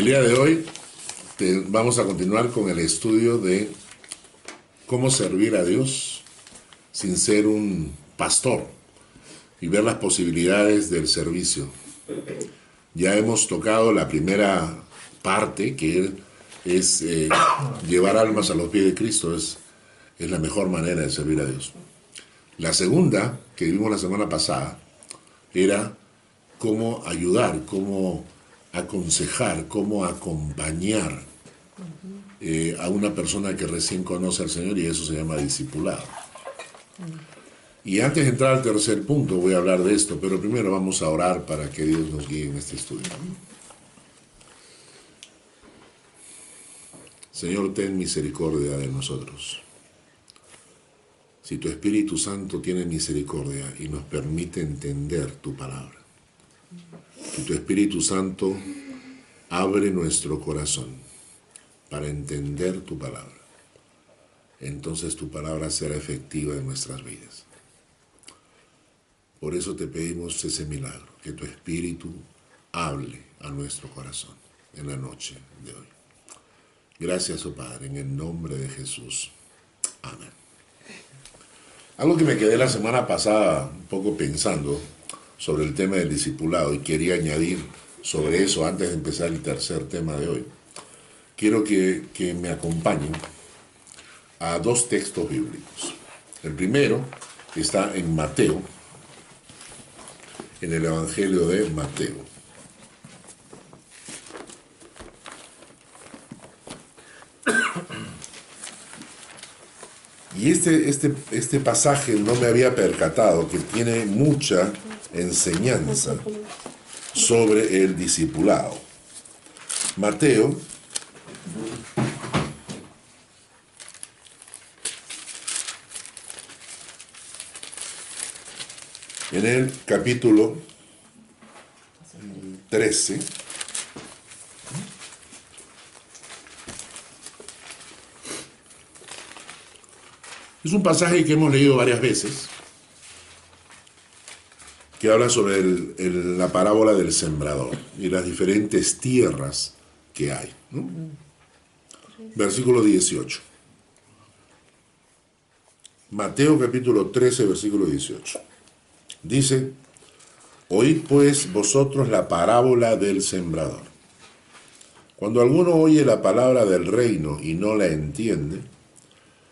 El día de hoy vamos a continuar con el estudio de cómo servir a Dios sin ser un pastor y ver las posibilidades del servicio. Ya hemos tocado la primera parte, que es llevar almas a los pies de Cristo. Es la mejor manera de servir a Dios. La segunda, que vimos la semana pasada, era cómo ayudar, cómo aconsejar, cómo acompañar a una persona que recién conoce al Señor, y eso se llama discipulado. Y antes de entrar al tercer punto voy a hablar de esto, pero primero vamos a orar para que Dios nos guíe en este estudio. Señor, ten misericordia de nosotros. Si tu Espíritu Santo tiene misericordia y nos permite entender tu palabra, si tu Espíritu Santo abre nuestro corazón para entender tu palabra, entonces tu palabra será efectiva en nuestras vidas. Por eso te pedimos ese milagro, que tu Espíritu hable a nuestro corazón en la noche de hoy. Gracias, oh Padre, en el nombre de Jesús. Amén. Algo que me quedé la semana pasada un poco pensando sobre el tema del discipulado, y quería añadir sobre eso antes de empezar el tercer tema de hoy. Quiero que me acompañen a dos textos bíblicos. El primero está en Mateo, en el Evangelio de Mateo. Y este pasaje no me había percatado que tiene mucha enseñanza sobre el discipulado. Mateo, en el capítulo 13, es un pasaje que hemos leído varias veces, que habla sobre la parábola del sembrador y las diferentes tierras que hay, ¿no? Versículo 18. Mateo capítulo 13, versículo 18. Dice: oíd pues vosotros la parábola del sembrador. Cuando alguno oye la palabra del reino y no la entiende,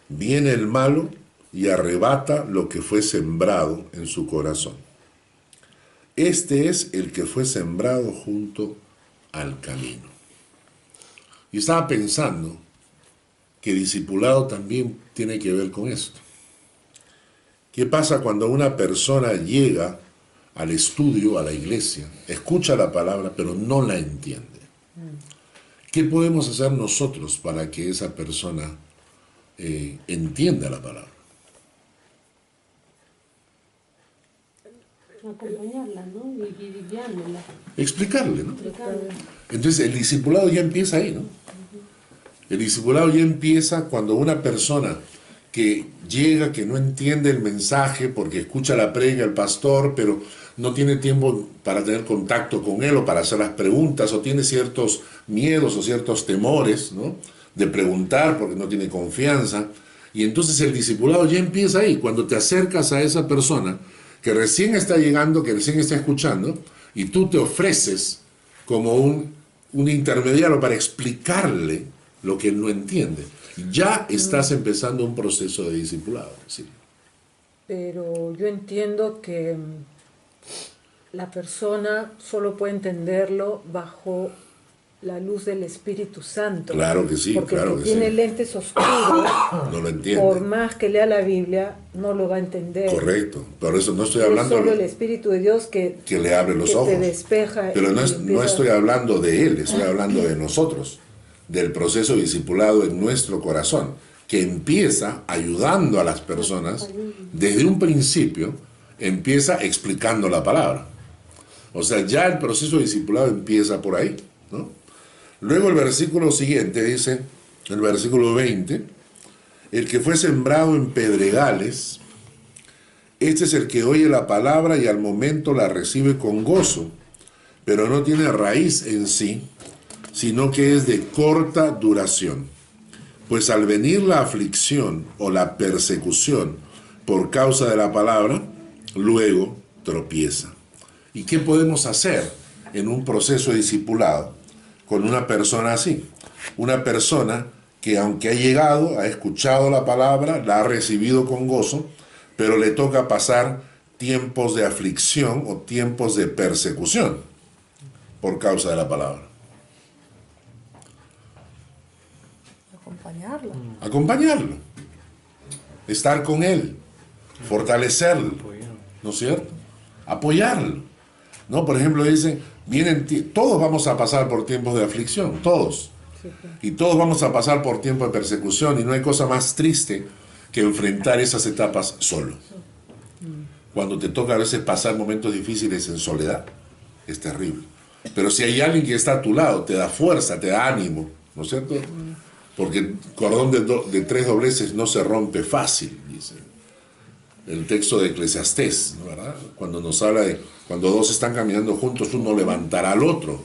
viene el malo y arrebata lo que fue sembrado en su corazón. Este es el que fue sembrado junto al camino. Y estaba pensando que discipulado también tiene que ver con esto. ¿Qué pasa cuando una persona llega al estudio, a la iglesia, escucha la palabra, pero no la entiende? ¿Qué podemos hacer nosotros para que esa persona entienda la palabra? Acompañarla, ¿no? Y guiándola. Explicarle, ¿no? Entonces el discipulado ya empieza ahí, ¿no? El discipulado ya empieza cuando una persona que llega, que no entiende el mensaje porque escucha la predica del pastor, pero no tiene tiempo para tener contacto con él o para hacer las preguntas, o tiene ciertos miedos o ciertos temores, ¿no?, de preguntar porque no tiene confianza. Y entonces el discipulado ya empieza ahí, cuando te acercas a esa persona que recién está llegando, que recién está escuchando, y tú te ofreces como un intermediario para explicarle lo que él no entiende. Ya estás empezando un proceso de discipulado. Sí. Pero yo entiendo que la persona solo puede entenderlo bajo la luz del Espíritu Santo. Claro que sí, porque claro el que que tiene sí. lentes oscuros, No lo entiende. por más que lea la Biblia, no lo va a entender. Correcto. Por eso no estoy Es hablando solo el Espíritu de Dios que le abre los que ojos. te despeja. Pero no empieza... estoy hablando de él, estoy hablando de nosotros, del proceso discipulado en nuestro corazón, que empieza ayudando a las personas desde un principio, empieza explicando la palabra. O sea, ya el proceso discipulado empieza por ahí, ¿no? Luego el versículo siguiente dice, el versículo 20, el que fue sembrado en pedregales, este es el que oye la palabra y al momento la recibe con gozo, pero no tiene raíz en sí, sino que es de corta duración. Pues al venir la aflicción o la persecución por causa de la palabra, luego tropieza. ¿Y qué podemos hacer en un proceso de discipulado con una persona así? Una persona que aunque ha llegado, ha escuchado la palabra, la ha recibido con gozo, pero le toca pasar tiempos de aflicción o tiempos de persecución por causa de la palabra. Acompañarlo. Acompañarlo, estar con él, fortalecerlo, ¿no es cierto? Apoyarlo. ¿No? Por ejemplo, dicen, todos vamos a pasar por tiempos de aflicción, todos. Y todos vamos a pasar por tiempos de persecución, y no hay cosa más triste que enfrentar esas etapas solo. Cuando te toca a veces pasar momentos difíciles en soledad, es terrible. Pero si hay alguien que está a tu lado, te da fuerza, te da ánimo, ¿no es cierto? Porque el cordón de tres dobleces no se rompe fácil, dice el texto de Eclesiastés, ¿no? ¿Verdad? Cuando nos habla de cuando dos están caminando juntos, uno levantará al otro,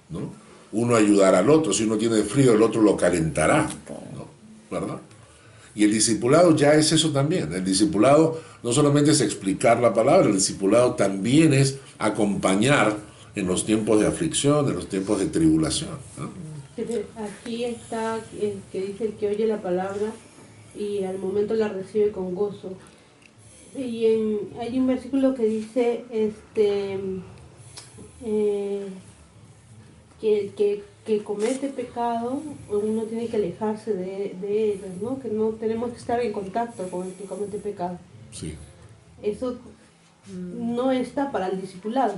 ¿no? Uno ayudará al otro, si uno tiene frío, el otro lo calentará, ¿no? ¿Verdad? Y el discipulado ya es eso también. El discipulado no solamente es explicar la palabra, el discipulado también es acompañar en los tiempos de aflicción, en los tiempos de tribulación, ¿no? Aquí está que dice el que oye la palabra y al momento la recibe con gozo. Y hay un versículo que dice que comete pecado, uno tiene que alejarse de ellos, ¿no? Que no tenemos que estar en contacto con el que comete pecado. Sí. Eso no está para el discipulado.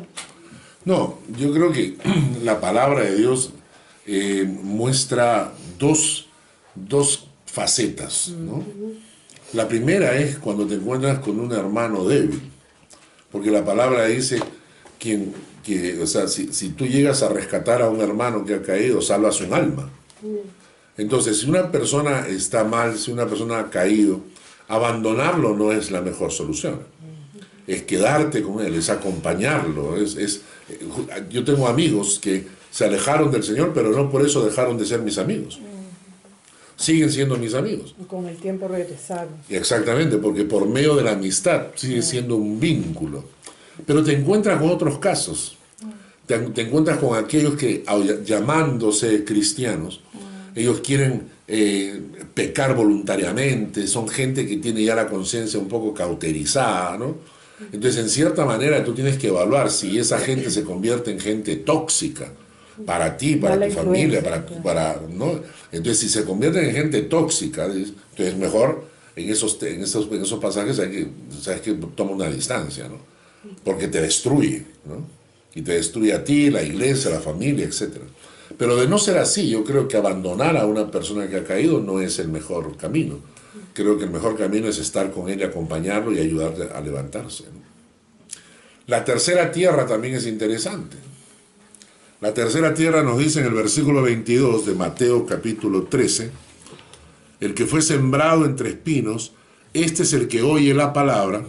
No, yo creo que la palabra de Dios muestra dos facetas, ¿no? La primera es cuando te encuentras con un hermano débil, porque la palabra dice o sea, si tú llegas a rescatar a un hermano que ha caído, salvas un alma. Entonces, si una persona está mal, si una persona ha caído, abandonarlo no es la mejor solución. Es quedarte con él, es acompañarlo. Yo tengo amigos que se alejaron del Señor, pero no por eso dejaron de ser mis amigos. Siguen siendo mis amigos. Y con el tiempo regresaron. Exactamente, porque por medio de la amistad sigue siendo un vínculo. Pero te encuentras con otros casos. Te encuentras con aquellos que, llamándose cristianos, ellos quieren pecar voluntariamente, son gente que tiene ya la conciencia un poco cauterizada, ¿no? Entonces, en cierta manera, tú tienes que evaluar si esa gente se convierte en gente tóxica para ti, para Mala tu familia, influencia, ¿no? Entonces, si se convierten en gente tóxica, entonces mejor en esos pasajes sabes que toma una distancia, ¿no? Porque te destruye, ¿no? Y te destruye a ti, la iglesia, la familia, etc. Pero de no ser así, yo creo que abandonar a una persona que ha caído no es el mejor camino. Creo que el mejor camino es estar con él, acompañarlo y ayudarle a levantarse, ¿no? La tercera tierra también es interesante. La tercera tierra nos dice en el versículo 22 de Mateo capítulo 13, el que fue sembrado entre espinos, este es el que oye la palabra,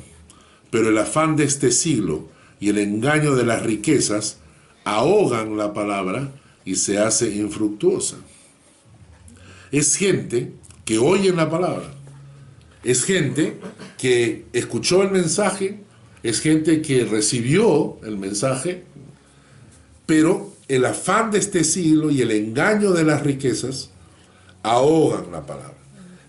pero el afán de este siglo y el engaño de las riquezas ahogan la palabra y se hace infructuosa. Es gente que oye la palabra, es gente que escuchó el mensaje, es gente que recibió el mensaje, pero el afán de este siglo y el engaño de las riquezas ahogan la palabra.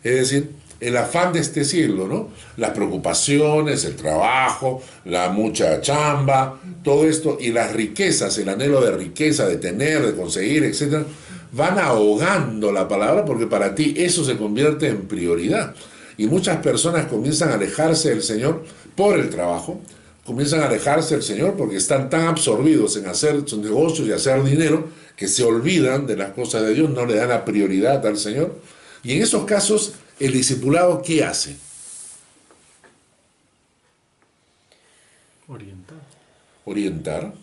Es decir, el afán de este siglo, ¿no? Las preocupaciones, el trabajo, la mucha chamba, todo esto, y las riquezas, el anhelo de riqueza, de tener, de conseguir, etc., van ahogando la palabra porque para ti eso se convierte en prioridad. Y muchas personas comienzan a alejarse del Señor por el trabajo, comienzan a alejarse del Señor porque están tan absorbidos en hacer sus negocios y hacer dinero que se olvidan de las cosas de Dios, no le dan la prioridad al Señor. Y en esos casos, el discipulado, ¿qué hace? Orientar.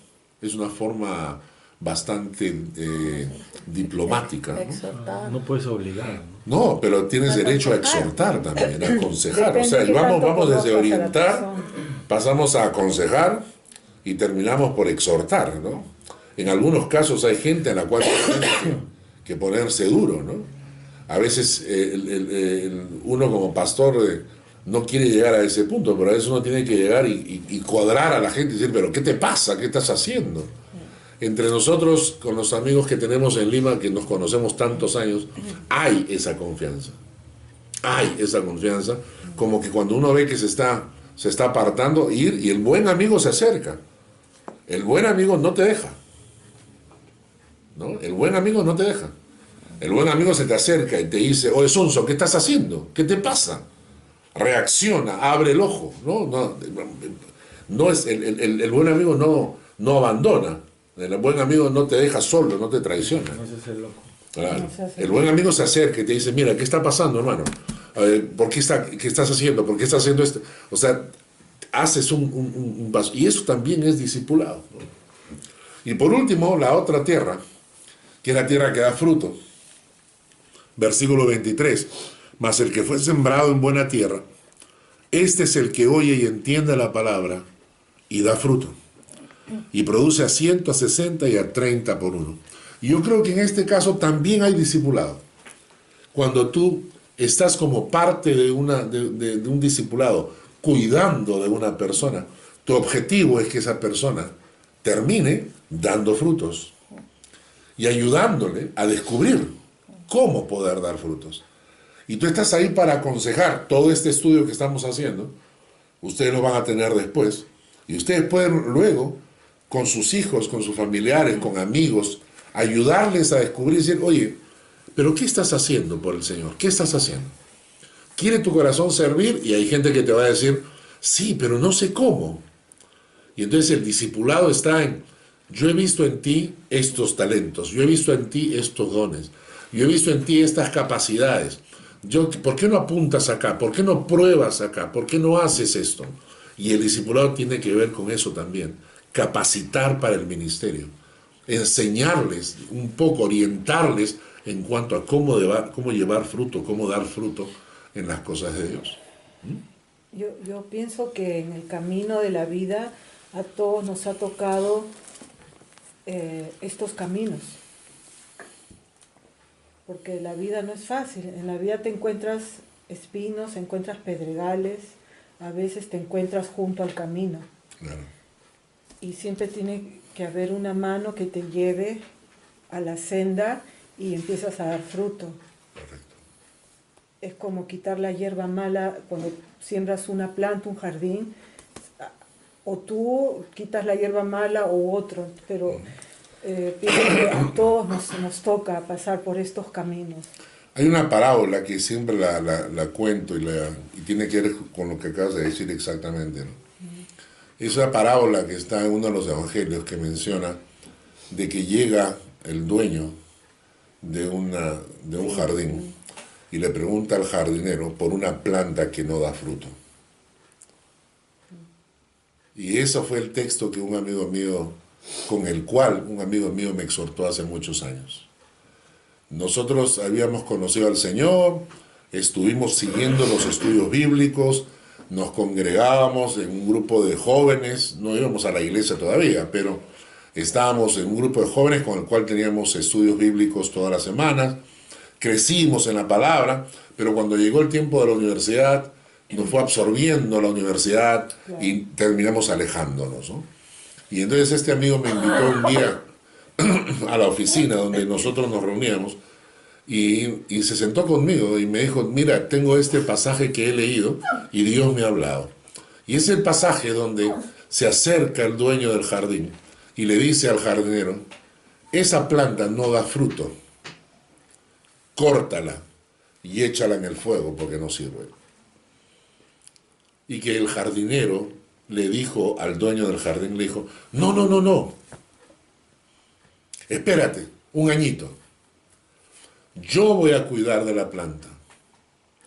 Es una forma bastante diplomática, ¿no? No puedes obligar, ¿no? No, pero tienes derecho a exhortar también, a aconsejar. O sea, Depende qué tanto vamos desde conozcas a la orientar, persona. pasamos a aconsejar y terminamos por exhortar, ¿no? En algunos casos hay gente a la cual tiene que ponerse duro, ¿no? A veces uno como pastor no quiere llegar a ese punto, pero a veces uno tiene que llegar y cuadrar a la gente y decir, pero ¿qué te pasa? ¿Qué estás haciendo? Entre nosotros, con los amigos que tenemos en Lima, que nos conocemos tantos años, hay esa confianza. Hay esa confianza, como que cuando uno ve que se está apartando, ir y el buen amigo se acerca. El buen amigo no te deja, ¿no? El buen amigo no te deja. El buen amigo se te acerca y te dice, oye, Sonso, ¿qué estás haciendo? ¿Qué te pasa? Reacciona, abre el ojo, ¿no? No es, el buen amigo no abandona. El buen amigo no te deja solo, no te traiciona. No se hace loco. Claro. El buen amigo se acerca y te dice, mira, ¿qué está pasando, hermano? ¿Qué estás haciendo? ¿Por qué estás haciendo esto? O sea, haces un paso. Y eso también es discipulado, ¿no? Y por último, la otra tierra, que es la tierra que da fruto. Versículo 23. Mas el que fue sembrado en buena tierra, este es el que oye y entiende la palabra y da fruto. Y produce a 100, a 60 y a 30 por uno. Y yo creo que en este caso también hay discipulado. Cuando tú estás como parte de un discipulado, cuidando de una persona, tu objetivo es que esa persona termine dando frutos y ayudándole a descubrir cómo poder dar frutos. Y tú estás ahí para aconsejar todo este estudio que estamos haciendo. Ustedes lo van a tener después. Y ustedes pueden luego, con sus hijos, con sus familiares, con amigos, ayudarles a descubrir y decir, oye, pero ¿qué estás haciendo por el Señor? ¿Qué estás haciendo? ¿Quiere tu corazón servir? Y hay gente que te va a decir, sí, pero no sé cómo. Y entonces el discipulado está en, yo he visto en ti estos talentos, yo he visto en ti estos dones, yo he visto en ti estas capacidades. ¿Por qué no apuntas acá? ¿Por qué no pruebas acá? ¿Por qué no haces esto? Y el discipulado tiene que ver con eso también, capacitar para el ministerio, enseñarles un poco, orientarles en cuanto a cómo llevar fruto, cómo dar fruto en las cosas de Dios. Yo pienso que en el camino de la vida a todos nos ha tocado estos caminos, porque la vida no es fácil. En la vida te encuentras espinos, encuentras pedregales, a veces te encuentras junto al camino. Claro. Y siempre tiene que haber una mano que te lleve a la senda y empiezas a dar fruto. Correcto. Es como quitar la hierba mala cuando siembras una planta, un jardín, o tú quitas la hierba mala o otro, pero pienso que a todos nos toca pasar por estos caminos. Hay una parábola que siempre la cuento y tiene que ver con lo que acabas de decir exactamente, ¿no? Es una parábola que está en uno de los evangelios que menciona de que llega el dueño de un jardín y le pregunta al jardinero por una planta que no da fruto. Y eso fue el texto que un amigo mío me exhortó hace muchos años. Nosotros habíamos conocido al Señor, estuvimos siguiendo los estudios bíblicos, nos congregábamos en un grupo de jóvenes, no íbamos a la iglesia todavía, pero estábamos en un grupo de jóvenes con el cual teníamos estudios bíblicos todas las semanas, crecimos en la palabra, pero cuando llegó el tiempo de la universidad, nos fue absorbiendo la universidad y terminamos alejándonos, ¿no? Y entonces este amigo me invitó un día a la oficina donde nosotros nos reuníamos y se sentó conmigo y me dijo, mira, tengo este pasaje que he leído y Dios me ha hablado. Y es el pasaje donde se acerca el dueño del jardín y le dice al jardinero, esa planta no da fruto, córtala y échala en el fuego porque no sirve. Y que el jardinero le dijo al dueño del jardín, le dijo, no, espérate, un añito. Yo voy a cuidar de la planta.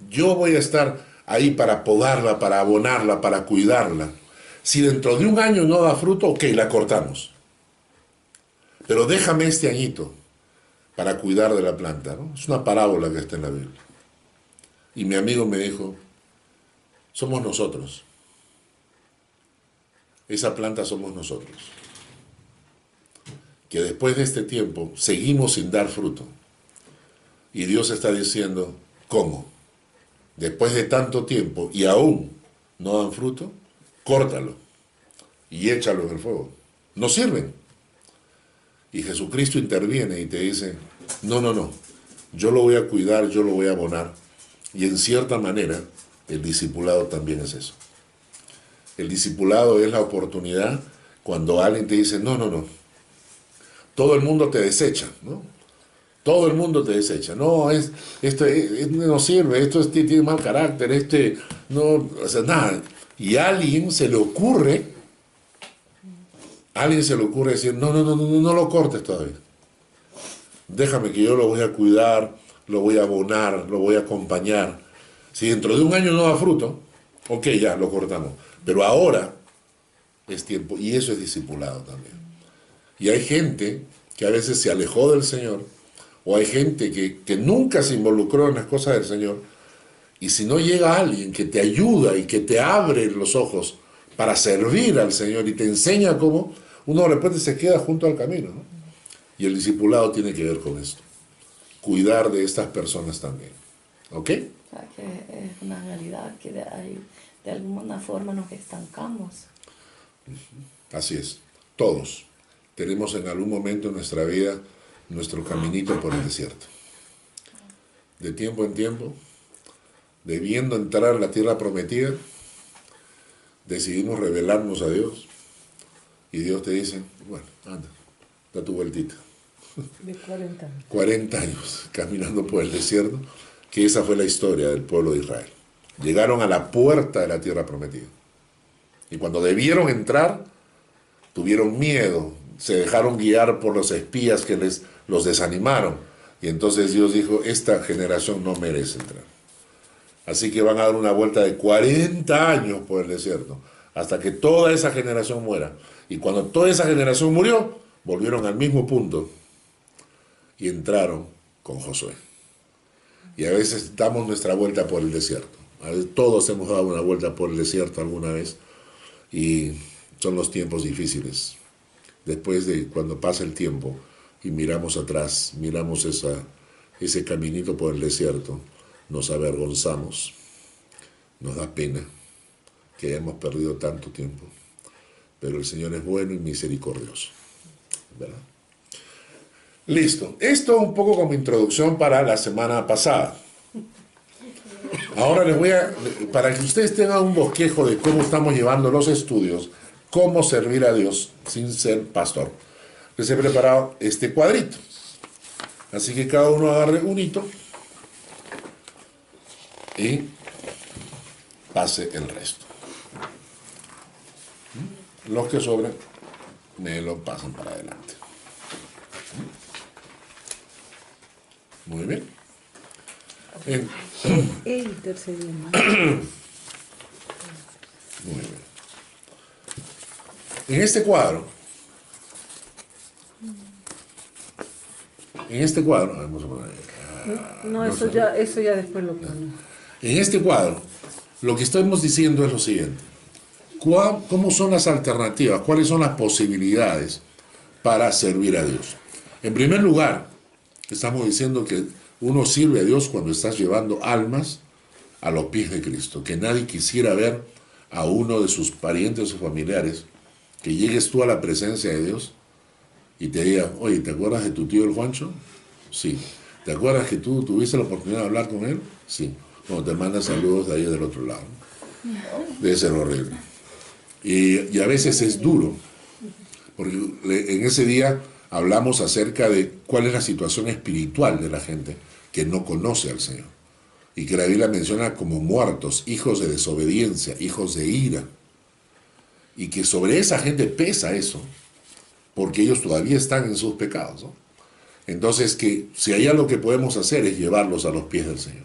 Yo voy a estar ahí para podarla, para abonarla, para cuidarla. Si dentro de un año no da fruto, ok, la cortamos. Pero déjame este añito para cuidar de la planta, ¿no? Es una parábola que está en la Biblia. Y mi amigo me dijo, somos nosotros. Esa planta somos nosotros. que después de este tiempo seguimos sin dar fruto. Y Dios está diciendo, ¿cómo? Después de tanto tiempo y aún no dan fruto, córtalo y échalo en el fuego. No sirven. Y Jesucristo interviene y te dice, no, no, no, yo lo voy a cuidar, yo lo voy a abonar. Y en cierta manera, el discipulado también es eso. El discipulado es la oportunidad cuando alguien te dice, no, no, no, todo el mundo te desecha, ¿no? Todo el mundo te desecha. No, esto no sirve, tiene mal carácter, no, o sea, nada. Y a alguien se le ocurre decir, no, no, no, no, no lo cortes todavía. Déjame que yo lo voy a cuidar, lo voy a abonar, lo voy a acompañar. Si dentro de un año no da fruto, ok, ya, lo cortamos. Pero ahora es tiempo, y eso es discipulado también. Y hay gente que a veces se alejó del Señor, o hay gente que nunca se involucró en las cosas del Señor, y si no llega alguien que te ayuda y que te abre los ojos para servir al Señor y te enseña cómo, uno de repente se queda junto al camino, ¿no? Y el discipulado tiene que ver con esto. Cuidar de estas personas también. ¿Ok? O sea, que es una realidad que de alguna forma nos estancamos. Así es. Todos tenemos en algún momento en nuestra vida nuestro caminito por el desierto. De tiempo en tiempo, debiendo entrar a la tierra prometida, decidimos revelarnos a Dios. Y Dios te dice, bueno, anda, da tu vueltita. De 40 años. 40 años caminando por el desierto, que esa fue la historia del pueblo de Israel. Llegaron a la puerta de la tierra prometida. Y cuando debieron entrar, tuvieron miedo, se dejaron guiar por los espías que los desanimaron. Y entonces Dios dijo, esta generación no merece entrar. Así que van a dar una vuelta de 40 años por el desierto, hasta que toda esa generación muera. Y cuando toda esa generación murió, volvieron al mismo punto y entraron con Josué. Y a veces damos nuestra vuelta por el desierto. A veces todos hemos dado una vuelta por el desierto alguna vez y son los tiempos difíciles. Después de cuando pasa el tiempo y miramos atrás, miramos ese caminito por el desierto, nos avergonzamos, nos da pena que hayamos perdido tanto tiempo. Pero el Señor es bueno y misericordioso, ¿verdad? Listo. Esto un poco como introducción para la semana pasada. Ahora les voy para que ustedes tengan un bosquejo de cómo estamos llevando los estudios, cómo servir a Dios sin ser pastor. Les he preparado este cuadrito. Así que cada uno agarre un hito y pase el resto. Los que sobran me lo pasan para adelante. Muy bien. El tercer idioma. Muy bien. En este cuadro, vamos a poner, No, eso ya después lo ponemos. en este cuadro, lo que estamos diciendo es lo siguiente. ¿Cómo son las alternativas? ¿Cuáles son las posibilidades para servir a Dios? En primer lugar, estamos diciendo que uno sirve a Dios cuando estás llevando almas a los pies de Cristo. Que nadie quisiera ver a uno de sus parientes o familiares, que llegues tú a la presencia de Dios y te diga, oye, ¿te acuerdas de tu tío el Juancho? Sí. ¿Te acuerdas que tú tuviste la oportunidad de hablar con él? Sí. Bueno, te manda saludos de ahí del otro lado. Debe ser horrible. Y a veces es duro, porque en ese día hablamos acerca de cuál es la situación espiritual de la gente que no conoce al Señor. Y que la Biblia menciona como muertos, hijos de desobediencia, hijos de ira. Y que sobre esa gente pesa eso, porque ellos todavía están en sus pecados, ¿no? Entonces, que si hay algo que podemos hacer es llevarlos a los pies del Señor,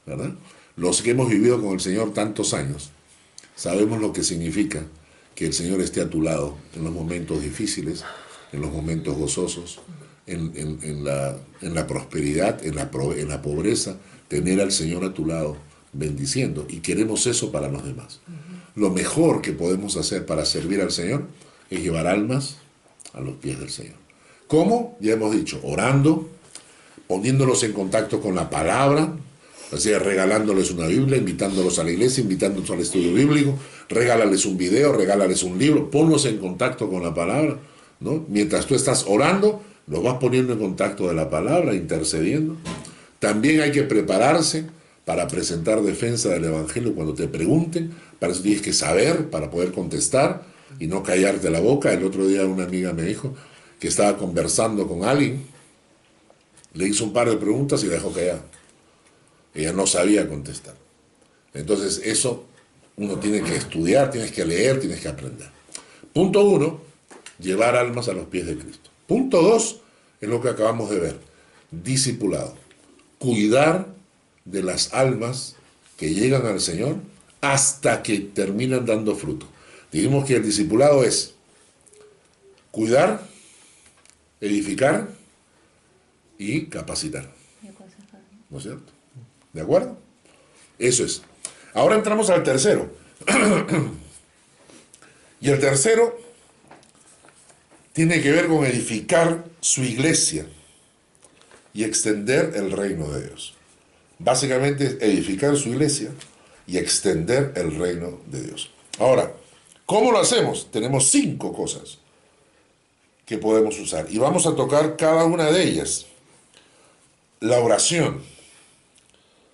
¿verdad? Los que hemos vivido con el Señor tantos años, sabemos lo que significa que el Señor esté a tu lado en los momentos difíciles, en los momentos gozosos, en la prosperidad, en la pobreza, tener al Señor a tu lado bendiciendo. Y queremos eso para los demás. Lo mejor que podemos hacer para servir al Señor es llevar almas a los pies del Señor. ¿Cómo? Ya hemos dicho, orando, poniéndolos en contacto con la palabra, así regalándoles una Biblia, invitándolos a la iglesia, invitándolos al estudio bíblico, regálales un video, regálales un libro, ponlos en contacto con la palabra, ¿no? Mientras tú estás orando, los vas poniendo en contacto de la palabra, intercediendo. También hay que prepararse para presentar defensa del Evangelio cuando te pregunten. Para eso tienes que saber, para poder contestar y no callarte la boca. El otro día una amiga me dijo que estaba conversando con alguien, le hizo un par de preguntas y la dejó callada. Ella no sabía contestar. Entonces eso uno tiene que estudiar, tienes que leer, tienes que aprender. Punto 1, llevar almas a los pies de Cristo. Punto 2 es lo que acabamos de ver, discipulado. Cuidar de las almas que llegan al Señor hasta que terminan dando fruto. Dijimos que el discipulado es cuidar, edificar y capacitar. ¿No es cierto? ¿De acuerdo? Eso es. Ahora entramos al tercero. Y el tercero tiene que ver con edificar su iglesia y extender el reino de Dios. Básicamente es edificar su iglesia y extender el reino de Dios. Ahora, ¿cómo lo hacemos? Tenemos 5 cosas que podemos usar y vamos a tocar cada una de ellas. La oración,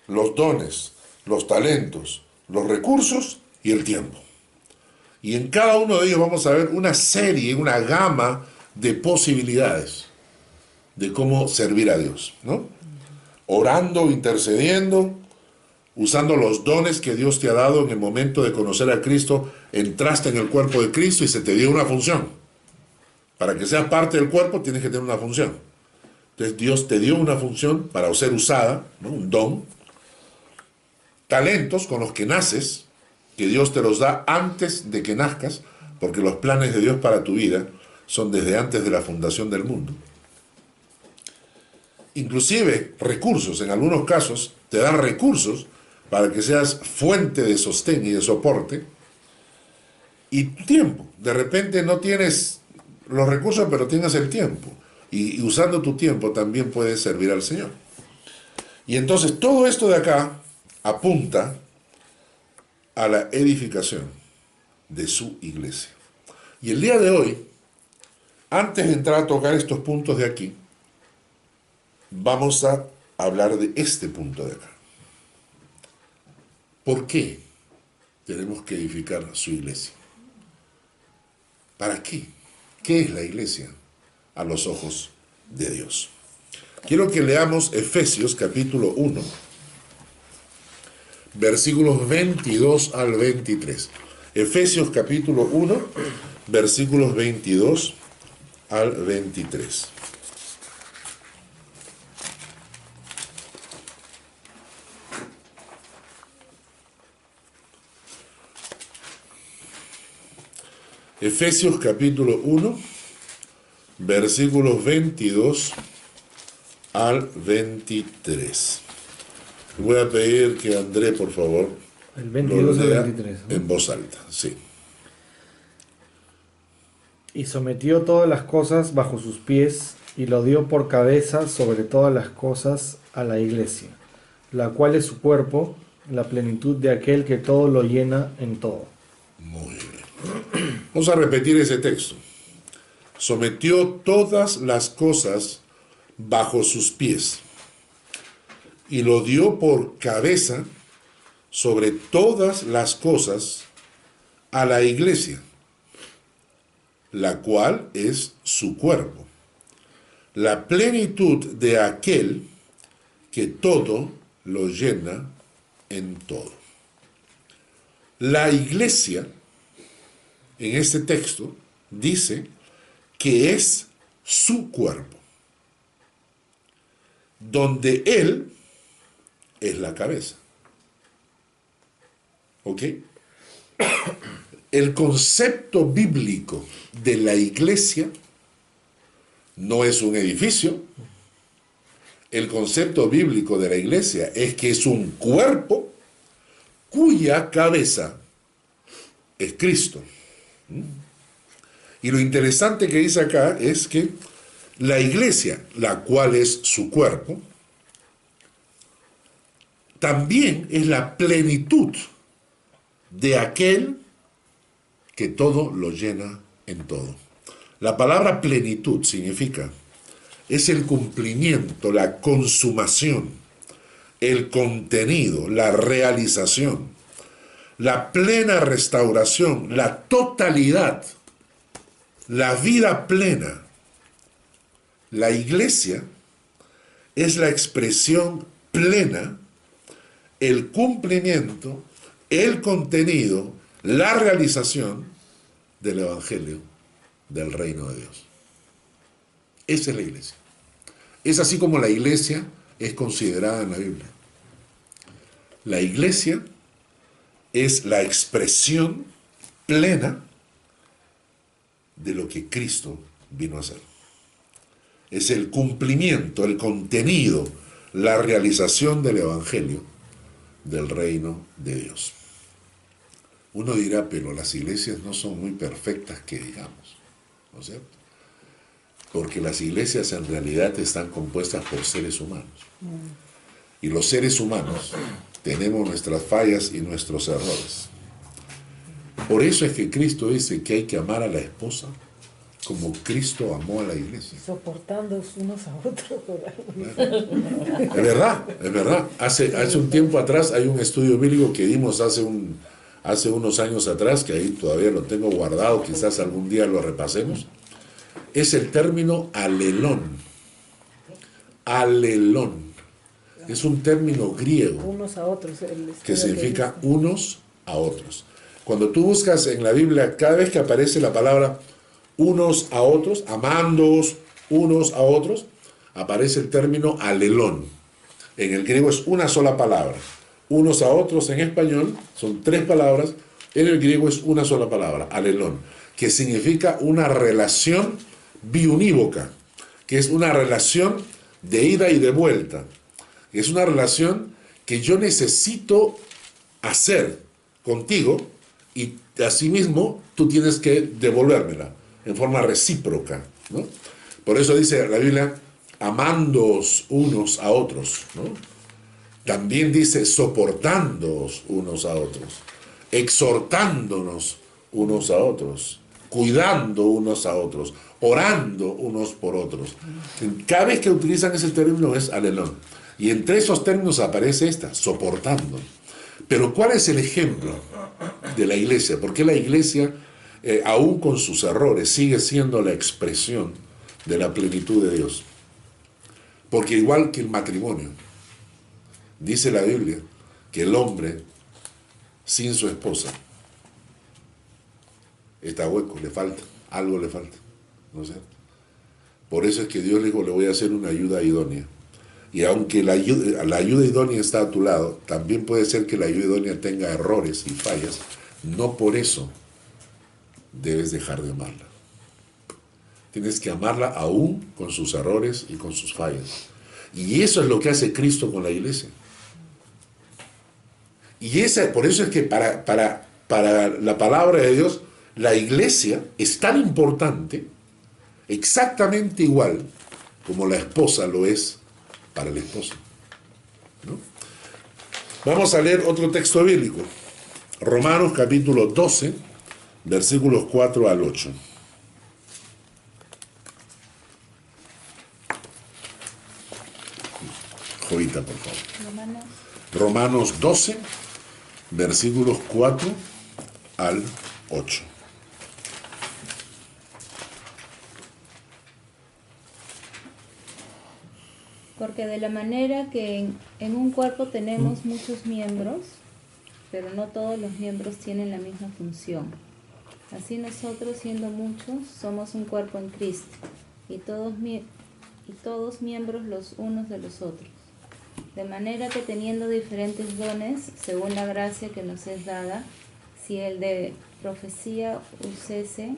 los dones, los talentos, los recursos y el tiempo. Y en cada uno de ellos vamos a ver una serie, una gama de posibilidades de cómo servir a Dios, ¿no? Orando, intercediendo, usando los dones que Dios te ha dado en el momento de conocer a Cristo, entraste en el cuerpo de Cristo y se te dio una función. Para que seas parte del cuerpo tienes que tener una función. Entonces Dios te dio una función para ser usada, ¿no? Un don. Talentos con los que naces, que Dios te los da antes de que nazcas, porque los planes de Dios para tu vida son desde antes de la fundación del mundo. Inclusive recursos, en algunos casos te dan recursos para que seas fuente de sostén y de soporte. Y tu tiempo, de repente no tienes los recursos pero tienes el tiempo y usando tu tiempo también puedes servir al Señor. Y entonces todo esto de acá apunta a la edificación de su iglesia. Y el día de hoy, antes de entrar a tocar estos puntos de aquí, vamos a hablar de este punto de acá. ¿Por qué tenemos que edificar su iglesia? ¿Para qué? ¿Qué es la iglesia a los ojos de Dios? Quiero que leamos Efesios capítulo 1, versículos 22 al 23. Efesios capítulo 1, versículos 22 al 23. Efesios capítulo 1, versículos 22 al 23. Voy a pedir que André, por favor, el 22 lo al lea 23, ¿no? en voz alta. Sí. Y sometió todas las cosas bajo sus pies, y lo dio por cabeza sobre todas las cosas a la iglesia, la cual es su cuerpo, la plenitud de aquel que todo lo llena en todo. Muy bien. Vamos a repetir ese texto. Sometió todas las cosas bajo sus pies y lo dio por cabeza sobre todas las cosas a la iglesia, la cual es su cuerpo, la plenitud de aquel que todo lo llena en todo. La iglesia, en este texto, dice que es su cuerpo, donde Él es la cabeza. ¿Ok? El concepto bíblico de la iglesia no es un edificio. El concepto bíblico de la iglesia es que es un cuerpo cuya cabeza es Cristo. Y lo interesante que dice acá es que La iglesia, la cual es su cuerpo, también es la plenitud de aquel que todo lo llena en todo. La palabra plenitud significa, es el cumplimiento, la consumación, el contenido, la realización, la plena restauración, la totalidad, la vida plena. La iglesia es la expresión plena, el cumplimiento, el contenido, la realización del Evangelio del reino de Dios. Esa es la iglesia. Es así como la iglesia es considerada en la Biblia. La iglesia es la expresión plena de lo que Cristo vino a hacer. Es el cumplimiento, el contenido, la realización del Evangelio del reino de Dios. Uno dirá, pero las iglesias no son muy perfectas, que digamos, ¿no es cierto? Porque las iglesias en realidad están compuestas por seres humanos. Y los seres humanos tenemos nuestras fallas y nuestros errores. Por eso es que Cristo dice que hay que amar a la esposa como Cristo amó a la iglesia. Soportando unos a otros. Es verdad, es verdad. Hace un tiempo atrás hay un estudio bíblico que dimos hace unos años atrás, que ahí todavía lo tengo guardado, quizás algún día lo repasemos. Es el término alelón. Alelón. Es un término griego Unos a otros. que significa unos a otros. Cuando tú buscas en la Biblia, cada vez que aparece la palabra unos a otros, amándoos unos a otros, aparece el término alelón. En el griego es una sola palabra. Unos a otros en español son 3 palabras, en el griego es una sola palabra, alelón, que significa una relación biunívoca, que es una relación de ida y de vuelta. Es una relación que yo necesito hacer contigo y asimismo tú tienes que devolvérmela en forma recíproca, ¿no? Por eso dice la Biblia, amándoos unos a otros, ¿no? También dice soportándoos unos a otros, exhortándonos unos a otros, cuidando unos a otros, orando unos por otros. Cada vez que utilizan ese término es alelón. Y entre esos términos aparece esta, soportando. Pero ¿cuál es el ejemplo de la iglesia? ¿Por qué la iglesia, aún con sus errores, sigue siendo la expresión de la plenitud de Dios? Porque igual que el matrimonio, dice la Biblia que el hombre sin su esposa está hueco, le falta, algo le falta, ¿no es cierto? Por eso es que Dios le dijo, le voy a hacer una ayuda idónea. Y aunque la ayuda idónea está a tu lado, también puede ser que la ayuda idónea tenga errores y fallas. No por eso debes dejar de amarla. Tienes que amarla aún con sus errores y con sus fallas. Y eso es lo que hace Cristo con la iglesia. Y por eso es que para la palabra de Dios, la iglesia es tan importante, exactamente igual como la esposa lo es para el esposo, ¿no? Vamos a leer otro texto bíblico. Romanos capítulo 12, versículos 4 al 8. Jovita, por favor. Romanos 12, versículos 4 al 8. Porque de la manera que en un cuerpo tenemos muchos miembros, pero no todos los miembros tienen la misma función. Así nosotros, siendo muchos, somos un cuerpo en Cristo, y todos miembros los unos de los otros. De manera que teniendo diferentes dones, según la gracia que nos es dada, si el de profecía usese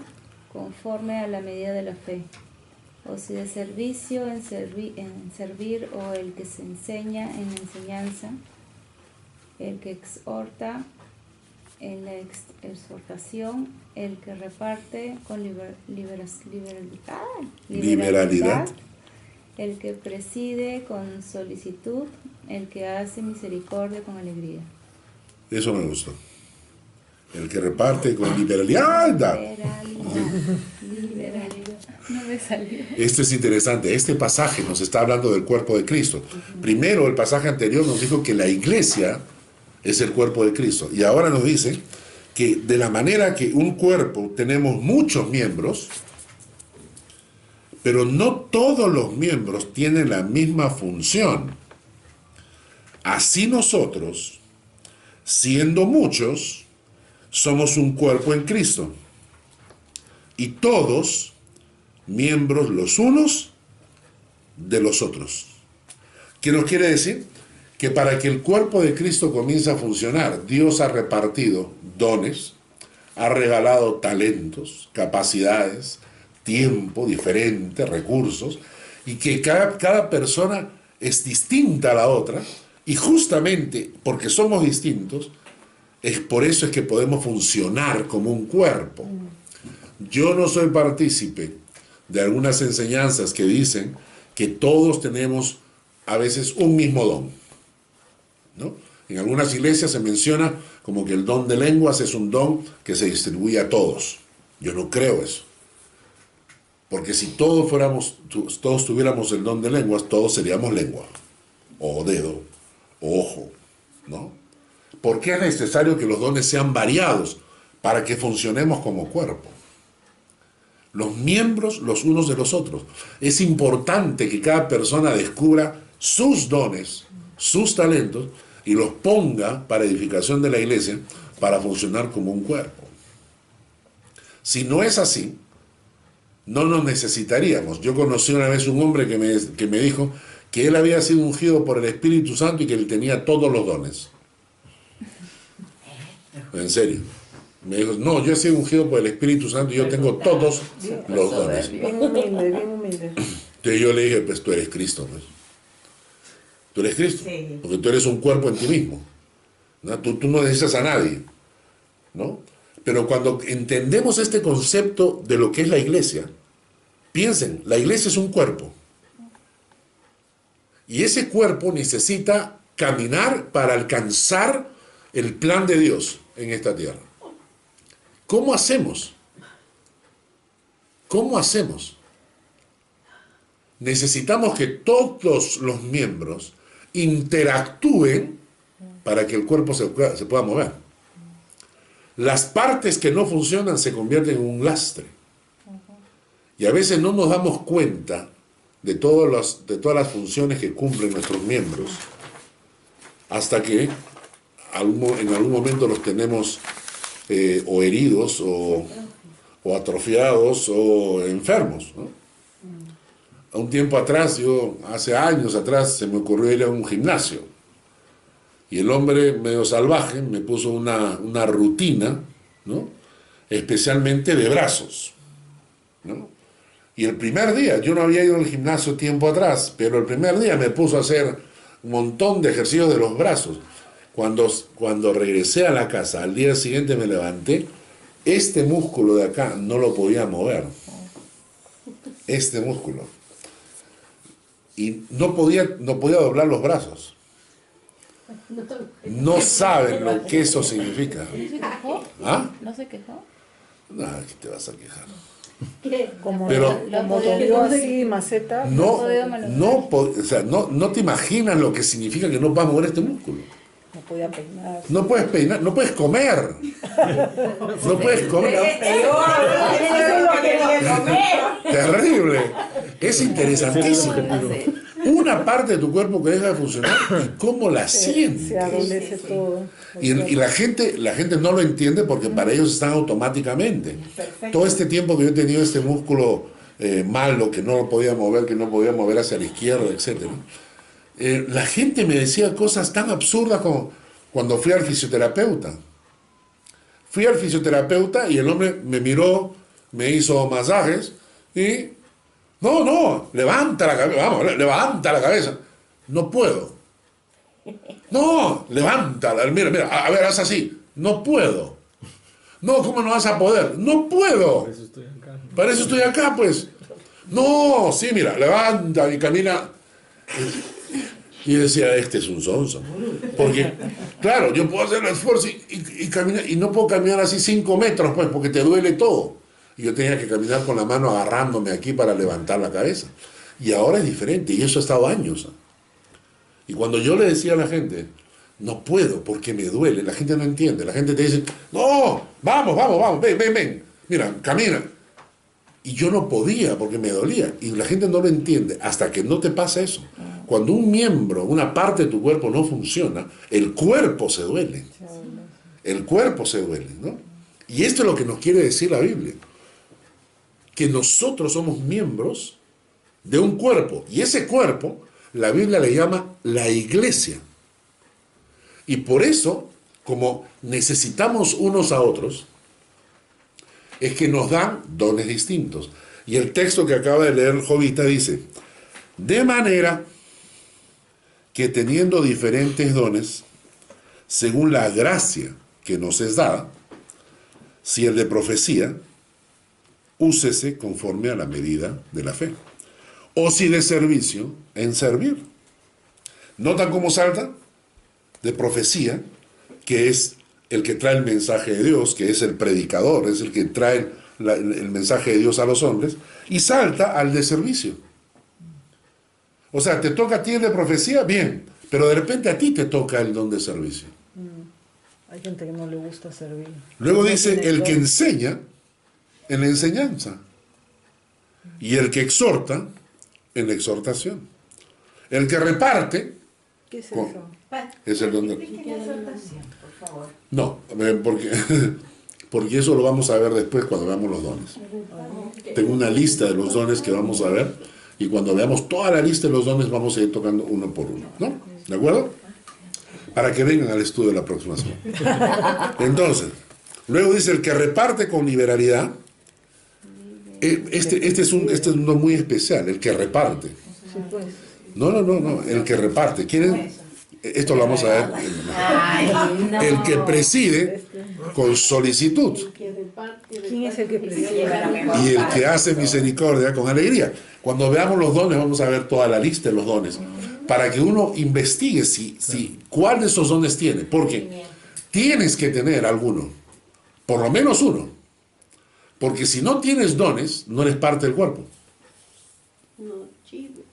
conforme a la medida de la fe, o si de servicio en servir, o el que se enseña en enseñanza, el que exhorta en la exhortación, el que reparte con liberalidad, el que preside con solicitud, el que hace misericordia con alegría. Eso me gustó. El que reparte con liberalidad. Liberalidad. No me salió. Esto es interesante. Este pasaje nos está hablando del cuerpo de Cristo. Primero, el pasaje anterior nos dijo que la iglesia es el cuerpo de Cristo. Y ahora nos dice que de la manera que un cuerpo tenemos muchos miembros, pero no todos los miembros tienen la misma función. Así nosotros, siendo muchos, somos un cuerpo en Cristo. Y todos miembros los unos de los otros. ¿Qué nos quiere decir? Que para que el cuerpo de Cristo comience a funcionar, Dios ha repartido dones, ha regalado talentos, capacidades, tiempo diferente, recursos, y que cada persona es distinta a la otra, y justamente porque somos distintos, es por eso es que podemos funcionar como un cuerpo. Yo no soy partícipe de algunas enseñanzas que dicen que todos tenemos a veces un mismo don, ¿no? En algunas iglesias se menciona como que el don de lenguas es un don que se distribuye a todos. Yo no creo eso. Porque si todos tuviéramos el don de lenguas, todos seríamos lengua, o dedo, o ojo, ¿no? ¿Por qué es necesario que los dones sean variados? Para que funcionemos como cuerpo. Los miembros los unos de los otros. Es importante que cada persona descubra sus dones, sus talentos, y los ponga para edificación de la iglesia, para funcionar como un cuerpo. Si no es así, no nos necesitaríamos. Yo conocí una vez un hombre que me dijo que él había sido ungido por el Espíritu Santo y que él tenía todos los dones. En serio. Me dijo, no, yo he sido ungido por el Espíritu Santo y yo tengo todos los dones. Bien humilde, bien humilde. Entonces yo le dije, pues tú eres Cristo, pues. Tú eres Cristo, Sí. porque tú eres un cuerpo en ti mismo, ¿no? Tú no necesitas a nadie, ¿no? Pero cuando entendemos este concepto de lo que es la iglesia, piensen, la iglesia es un cuerpo. Y ese cuerpo necesita caminar para alcanzar el plan de Dios en esta tierra. ¿Cómo hacemos? ¿Cómo hacemos? Necesitamos que todos los miembros interactúen para que el cuerpo se pueda mover. Las partes que no funcionan se convierten en un lastre. Y a veces no nos damos cuenta de todas las funciones que cumplen nuestros miembros hasta que en algún momento los tenemos o heridos o atrofiados o enfermos, ¿no? Un tiempo atrás, hace años atrás, se me ocurrió ir a un gimnasio. Y el hombre medio salvaje me puso una rutina, ¿no? Especialmente de brazos, ¿no? Y el primer día, yo no había ido al gimnasio tiempo atrás, pero el primer día me puso a hacer un montón de ejercicios de los brazos. Cuando regresé a la casa, al día siguiente me levanté, este músculo de acá no lo podía mover. Este músculo. Y no podía doblar los brazos. No saben lo que eso significa. ¿No se quejó? ¿Ah? ¿No se quejó? No, ¿qué te vas a quejar? Como Pero- dolió así, maceta. No te imaginas lo que significa que no vas a mover este músculo. No podía peinar. No puedes peinar, no puedes comer. No puedes comer. Terrible. Es interesantísimo. Una parte de tu cuerpo que deja de funcionar y cómo la Se sientes. adolece todo. Y la gente no lo entiende porque para ellos están automáticamente. Todo este tiempo que yo he tenido este músculo malo, que no lo podía mover hacia la izquierda, etc. La gente me decía cosas tan absurdas como cuando fui al fisioterapeuta. Fui al fisioterapeuta y el hombre me miró, me hizo masajes y... No, levanta la cabeza, vamos, levanta la cabeza. No puedo. No, levántala, mira, a ver, haz así. No puedo. No, ¿cómo no vas a poder? No puedo. Por eso estoy acá. Para eso estoy acá, pues. No, sí, mira, levanta y camina. Y decía, este es un sonso. Porque, claro, yo puedo hacer el esfuerzo y caminar, y no puedo caminar así 5 metros, pues, porque te duele todo. Y yo tenía que caminar con la mano agarrándome aquí para levantar la cabeza. Y ahora es diferente, y eso ha estado años. Y cuando yo le decía a la gente, no puedo porque me duele, la gente no entiende. La gente te dice, no, vamos, ven, mira, camina. Y yo no podía porque me dolía. Y la gente no lo entiende hasta que no te pasa eso. Cuando un miembro, una parte de tu cuerpo no funciona, el cuerpo se duele. El cuerpo se duele, ¿no? Y esto es lo que nos quiere decir la Biblia. Que nosotros somos miembros de un cuerpo. Y ese cuerpo, la Biblia le llama la iglesia. Y por eso, como necesitamos unos a otros, es que nos dan dones distintos. Y el texto que acaba de leer el Jovita dice, de manera que teniendo diferentes dones, según la gracia que nos es dada, si el de profecía, úsese conforme a la medida de la fe. O si de servicio, en servir. ¿Notan cómo salta? De profecía, que es el que trae el mensaje de Dios, que es el predicador, es el que trae el mensaje de Dios a los hombres, y salta al de servicio. O sea, te toca a ti el de profecía, bien, pero de repente a ti te toca el don de servicio. Hay gente que no le gusta servir. Luego No dice, tiene el don. que enseña en la enseñanza, y el que exhorta en la exhortación. El que reparte ¿Qué es con- eso? es el don de... Exhortación, por favor. No, porque eso lo vamos a ver después cuando veamos los dones. Tengo una lista de los dones que vamos a ver y cuando veamos toda la lista de los dones vamos a ir tocando uno por uno, ¿no? ¿De acuerdo? Para que vengan al estudio la próxima semana. Entonces, luego dice el que reparte con liberalidad. Este es un don muy especial, el que reparte. Sí, pues. No, el que reparte. ¿Quieren? Esto lo vamos a ver. Ay, no. El que preside con solicitud ¿Quién es el que preside? y el que hace misericordia con alegría. Cuando veamos los dones vamos a ver toda la lista de los dones para que uno investigue cuál de esos dones tiene, porque tienes que tener alguno, por lo menos uno, porque si no tienes dones no eres parte del cuerpo. No, chido.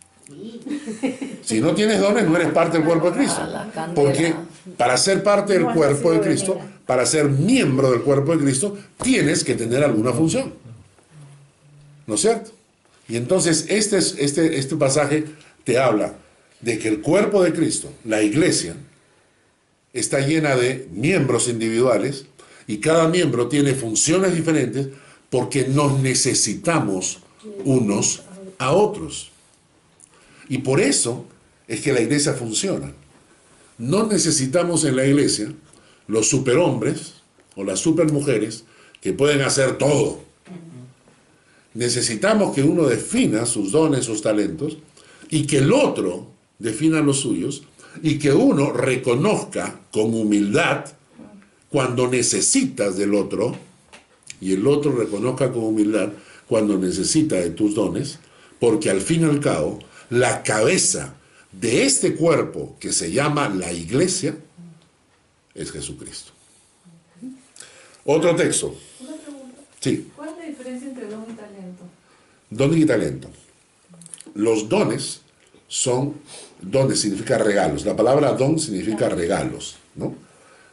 Si no tienes dones, no eres parte del cuerpo de Cristo. Porque para ser parte del cuerpo de Cristo, para ser miembro del cuerpo de Cristo, tienes que tener alguna función. ¿No es cierto? Y entonces este pasaje te habla de que el cuerpo de Cristo, la iglesia, está llena de miembros individuales y cada miembro tiene funciones diferentes porque nos necesitamos unos a otros. Y por eso es que la iglesia funciona. No necesitamos en la iglesia los superhombres o las supermujeres que pueden hacer todo. Necesitamos que uno defina sus dones, sus talentos, y que el otro defina los suyos, y que uno reconozca con humildad cuando necesitas del otro, y el otro reconozca con humildad cuando necesita de tus dones, porque al fin y al cabo, la cabeza de este cuerpo que se llama la iglesia es Jesucristo. Otro texto. Una pregunta. Sí, ¿Cuál es la diferencia entre don y talento? don y talento. Los dones significa regalos. La palabra don significa regalos, ¿no?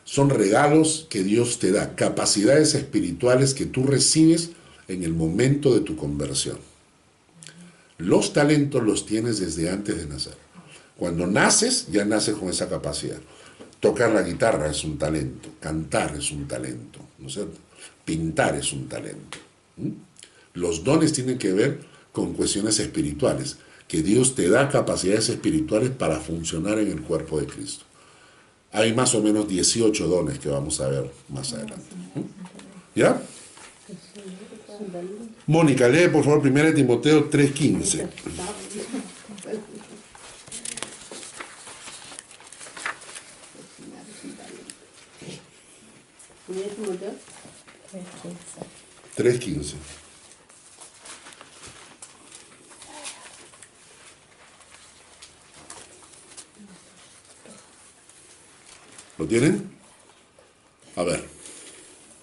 Son regalos que Dios te da, capacidades espirituales que tú recibes en el momento de tu conversión. Los talentos los tienes desde antes de nacer. Cuando naces, ya naces con esa capacidad. Tocar la guitarra es un talento, cantar es un talento, ¿no es cierto? Pintar es un talento. Los dones tienen que ver con cuestiones espirituales, que Dios te da capacidades espirituales para funcionar en el cuerpo de Cristo. Hay más o menos 18 dones que vamos a ver más adelante. ¿Ya? Mónica, lee por favor 1 Timoteo 3:15. 3:15. ¿Lo tienen? A ver.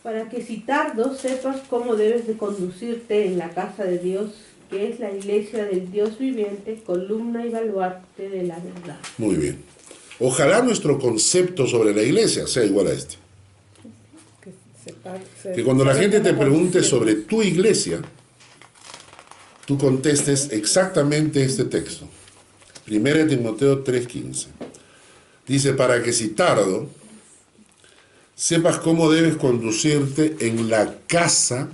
Para que si tardo sepas cómo debes de conducirte en la casa de Dios, que es la iglesia del Dios viviente, columna y baluarte de la verdad. Muy bien. Ojalá nuestro concepto sobre la iglesia sea igual a este. Que cuando la gente te pregunte sobre tu iglesia, tú contestes exactamente este texto. 1 Timoteo 3:15. Dice, para que si tardo, sepas cómo debes conducirte en la casa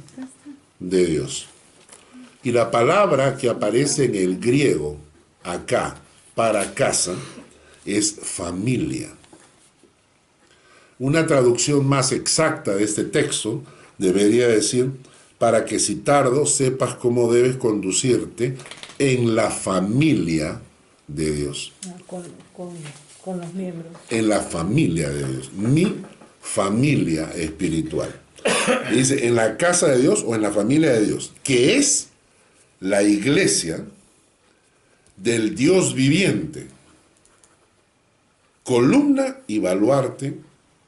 de Dios. Y la palabra que aparece en el griego, acá, para casa, es familia. Una traducción más exacta de este texto debería decir, para que si tardo sepas cómo debes conducirte en la familia de Dios. Con los miembros. En la familia de Dios. Mi familia espiritual. Dice, en la casa de Dios o en la familia de Dios, que es la iglesia del Dios viviente, columna y baluarte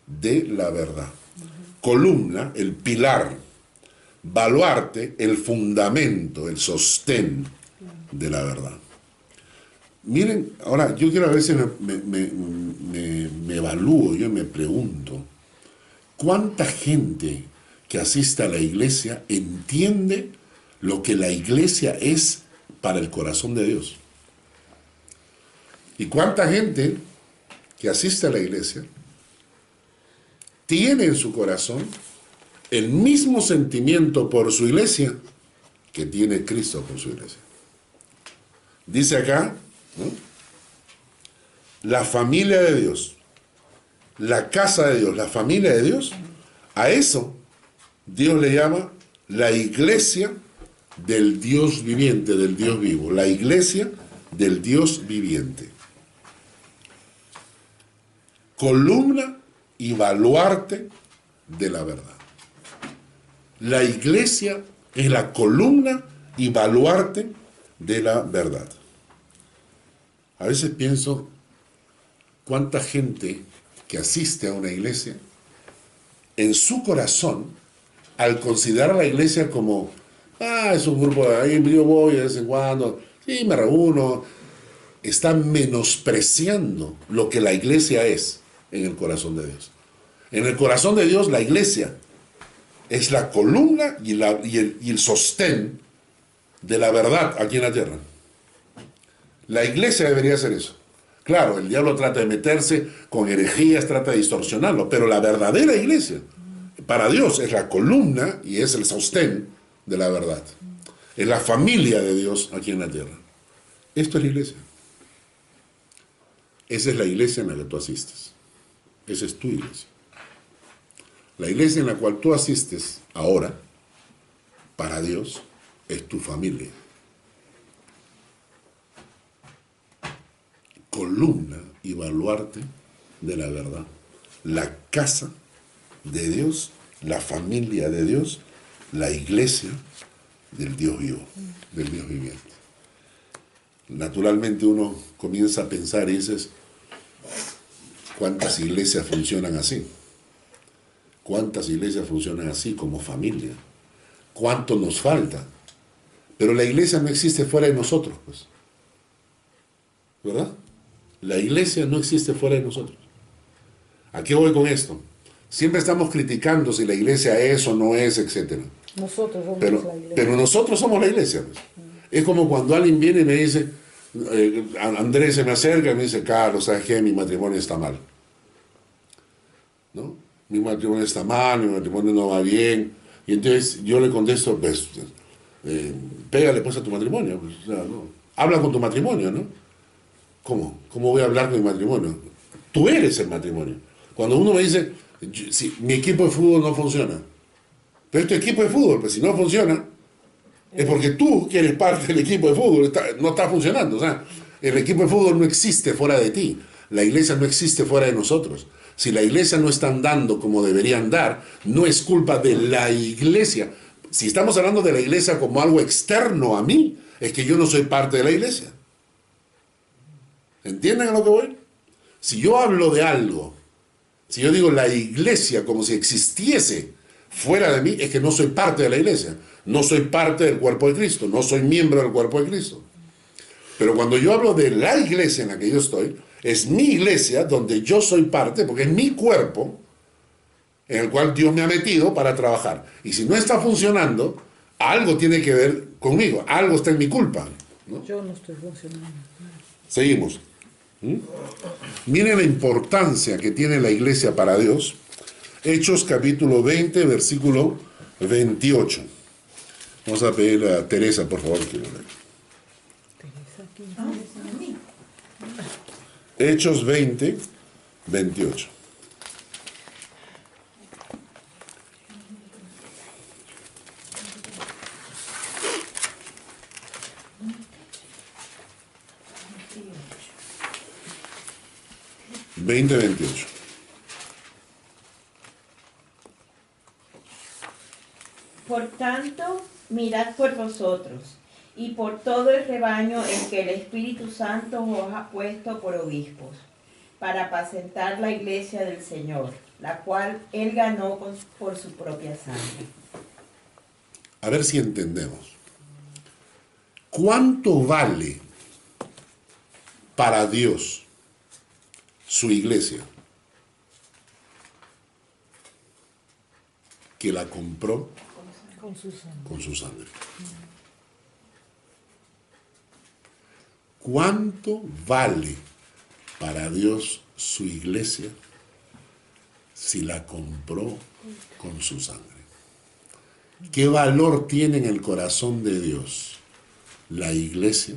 de la verdad. Columna, el pilar. Baluarte, el fundamento, el sostén de la verdad. Miren, ahora yo quiero a veces me evalúo, yo me pregunto, ¿cuánta gente que asiste a la iglesia entiende lo que la iglesia es para el corazón de Dios? ¿Y cuánta gente que asiste a la iglesia tiene en su corazón el mismo sentimiento por su iglesia que tiene Cristo por su iglesia? Dice acá, ¿no? La familia de Dios, la casa de Dios, la familia de Dios, a eso Dios le llama la iglesia del Dios viviente, del Dios vivo, la iglesia del Dios viviente. Columna y baluarte de la verdad. La iglesia es la columna y baluarte de la verdad. A veces pienso cuánta gente que asiste a una iglesia, en su corazón, al considerar a la iglesia como, es un grupo, ahí yo voy de vez en cuando, sí, me reúno, está menospreciando lo que la iglesia es en el corazón de Dios. En el corazón de Dios, la iglesia es la columna y el sostén de la verdad aquí en la tierra. La iglesia debería ser eso. Claro, el diablo trata de meterse con herejías, trata de distorsionarlo, pero la verdadera iglesia, para Dios, es la columna y es el sostén de la verdad. Es la familia de Dios aquí en la tierra. Esto es la iglesia. Esa es la iglesia en la que tú asistes. Esa es tu iglesia. La iglesia en la cual tú asistes ahora, para Dios, es tu familia. Columna y baluarte de la verdad. La casa de Dios, la familia de Dios, la iglesia del Dios vivo, del Dios viviente. Naturalmente uno comienza a pensar y dices, ¿cuántas iglesias funcionan así? ¿Cuántas iglesias funcionan así como familia? ¿Cuánto nos falta? Pero la iglesia no existe fuera de nosotros, pues. ¿Verdad? La iglesia no existe fuera de nosotros. ¿A qué voy con esto? Siempre estamos criticando si la iglesia es o no es, etc. Nosotros somos pero, la iglesia. Pero nosotros somos la iglesia, pues. Es como cuando alguien viene y me dice, Andrés se me acerca y me dice, Carlos, ¿sabes qué? Mi matrimonio está mal. ¿No? Mi matrimonio está mal, mi matrimonio no va bien. Y entonces yo le contesto, pues, pégale pues a tu matrimonio. Pues, o sea, ¿no? Habla con tu matrimonio, ¿no? ¿Cómo? ¿Cómo voy a hablar con mi matrimonio? Tú eres el matrimonio. Cuando uno me dice, si mi equipo de fútbol no funciona, pero este equipo de fútbol, pues si no funciona, es porque tú, que eres parte del equipo de fútbol, no está funcionando. O sea, el equipo de fútbol no existe fuera de ti. La iglesia no existe fuera de nosotros. Si la iglesia no está andando como debería andar, no es culpa de la iglesia. si estamos hablando de la iglesia como algo externo a mí, es que yo no soy parte de la iglesia. ¿Entienden a lo que voy? Si yo hablo de algo, si yo digo la iglesia como si existiese fuera de mí, es que no soy parte de la iglesia. No soy parte del cuerpo de Cristo, no soy miembro del cuerpo de Cristo. Pero cuando yo hablo de la iglesia en la que yo estoy, es mi iglesia donde yo soy parte, porque es mi cuerpo en el cual Dios me ha metido para trabajar. Y si no está funcionando, algo tiene que ver conmigo, algo está en mi culpa, ¿no? Yo no estoy funcionando. Seguimos. Miren la importancia que tiene la iglesia para Dios. Hechos capítulo 20, versículo 28. Vamos a pedirle a Teresa, por favor, que lo lea. Hechos 20, 28. Veinte, 28. Por tanto, mirad por vosotros y por todo el rebaño en que el Espíritu Santo os ha puesto por obispos, para apacentar la iglesia del Señor, la cual Él ganó por su propia sangre. A ver si entendemos. ¿Cuánto vale para Dios su iglesia? Que la compró Con su sangre. con su sangre. ¿Cuánto vale para Dios su iglesia si la compró con su sangre? ¿Qué valor tiene en el corazón de Dios la iglesia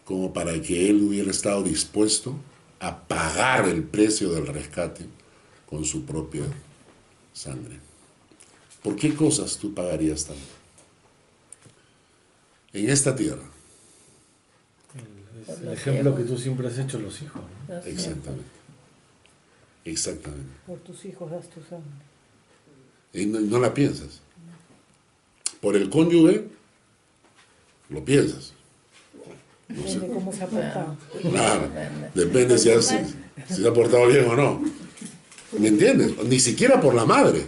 como para que Él hubiera estado dispuesto a pagar el precio del rescate con su propia sangre? ¿Por qué cosas tú pagarías tanto? En esta tierra. Es el ejemplo que tú siempre has hecho los hijos, ¿no? Exactamente. Exactamente. Por tus hijos das tu sangre. Y no la piensas. Por el cónyuge, lo piensas. Depende de cómo se ha portado. Claro, depende si se ha portado bien o no. ¿Me entiendes? Ni siquiera por la madre.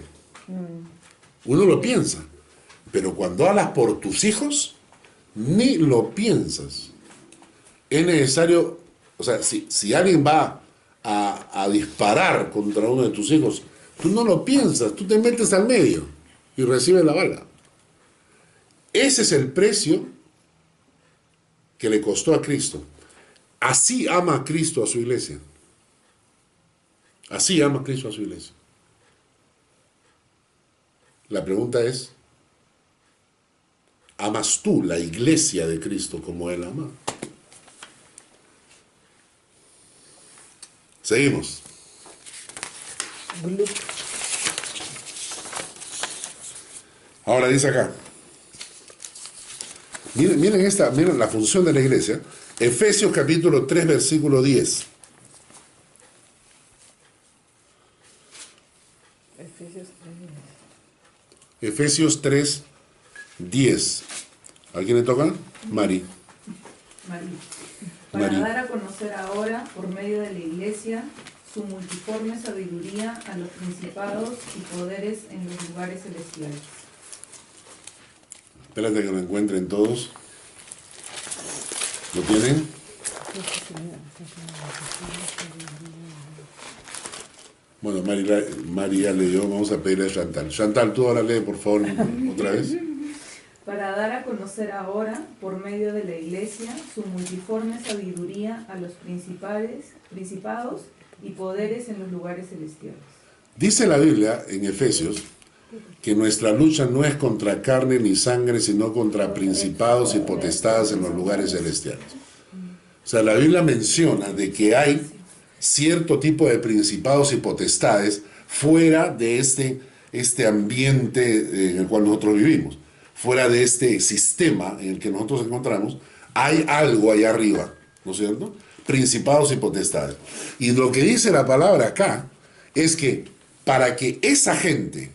Uno lo piensa. Pero cuando hablas por tus hijos, ni lo piensas. Es necesario, o sea, si alguien va a disparar contra uno de tus hijos, tú no lo piensas, tú te metes al medio y recibes la bala. Ese es el precio que le costó a Cristo. Así ama a Cristo a su iglesia. Así ama a Cristo a su iglesia. La pregunta es, ¿amas tú la iglesia de Cristo como Él ama? Seguimos. Glup. Ahora dice acá. Miren la función de la iglesia. Efesios capítulo 3, versículo 10. Efesios 3. Efesios 3, 10. ¿A quién le toca? Mari. María. Para María. dar a conocer ahora, por medio de la Iglesia, su multiforme sabiduría a los principados y poderes en los lugares celestiales. Espérate que lo encuentren todos. ¿Lo tienen? Bueno, Mari ya leyó, vamos a pedirle a Chantal. Chantal, tú ahora lee, por favor, otra vez. Para dar a conocer ahora, por medio de la Iglesia, su multiforme sabiduría a los principados y poderes en los lugares celestiales. Dice la Biblia en Efesios que nuestra lucha no es contra carne ni sangre, sino contra principados y potestades en los lugares celestiales. O sea, la Biblia menciona de que hay cierto tipo de principados y potestades fuera de este ambiente en el cual nosotros vivimos, fuera de este sistema en el que nosotros encontramos. Hay algo allá arriba, ¿no es cierto? Principados y potestades. Y lo que dice la palabra acá es que para que esa gente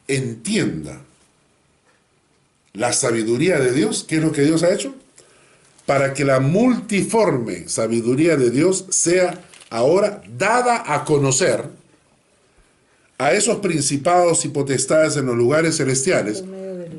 entienda la sabiduría de Dios. ¿Qué es lo que Dios ha hecho? Para que la multiforme sabiduría de Dios sea ahora dada a conocer a esos principados y potestades en los lugares celestiales.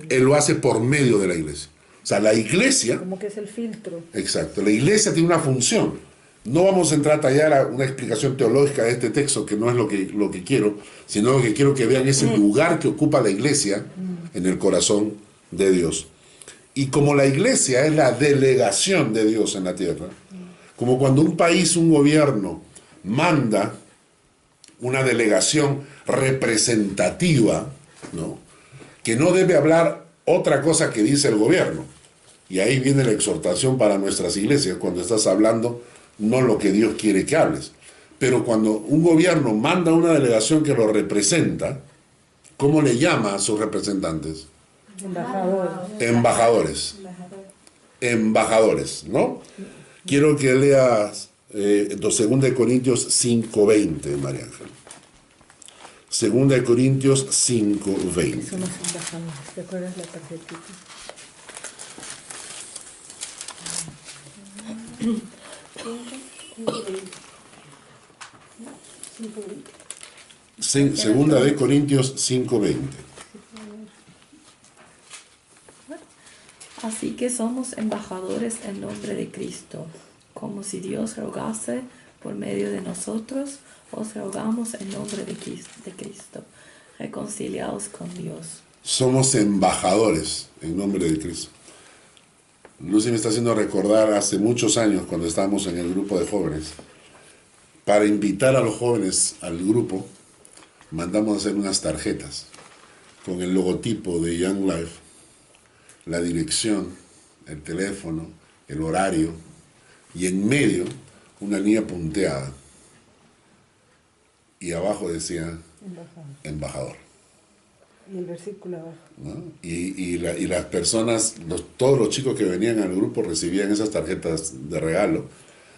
Él lo hace por medio de la iglesia. O sea, la iglesia... Como que es el filtro. Exacto. La iglesia tiene una función. No vamos a entrar a tallar a una explicación teológica de este texto, que no es lo que quiero, sino lo que quiero que vean es el lugar que ocupa la iglesia en el corazón de Dios. Y como la iglesia es la delegación de Dios en la tierra, como cuando un país, un gobierno, manda una delegación representativa, ¿no?, que no debe hablar otra cosa que dice el gobierno. Y ahí viene la exhortación para nuestras iglesias, cuando estás hablando no lo que Dios quiere que hables. Pero cuando un gobierno manda una delegación que lo representa, ¿cómo le llama a sus representantes? Embajadores. Embajadores, ¿no? Quiero que leas 2 Corintios 5:20, María Ángel. 2 Corintios 5:20. Somos embajadores. ¿Te acuerdas la tarjetita? Segunda de Corintios 5:20. Así que somos embajadores en nombre de Cristo, como si Dios rogase por medio de nosotros, os rogamos en nombre de Cristo, reconciliados con Dios. Somos embajadores en nombre de Cristo. Lucy me está haciendo recordar hace muchos años, cuando estábamos en el grupo de jóvenes, para invitar a los jóvenes al grupo, mandamos a hacer unas tarjetas con el logotipo de Young Life, la dirección, el teléfono, el horario, y en medio una línea punteada. Y abajo decía embajador. Y el versículo abajo. ¿No? Y las personas, todos los chicos que venían al grupo recibían esas tarjetas de regalo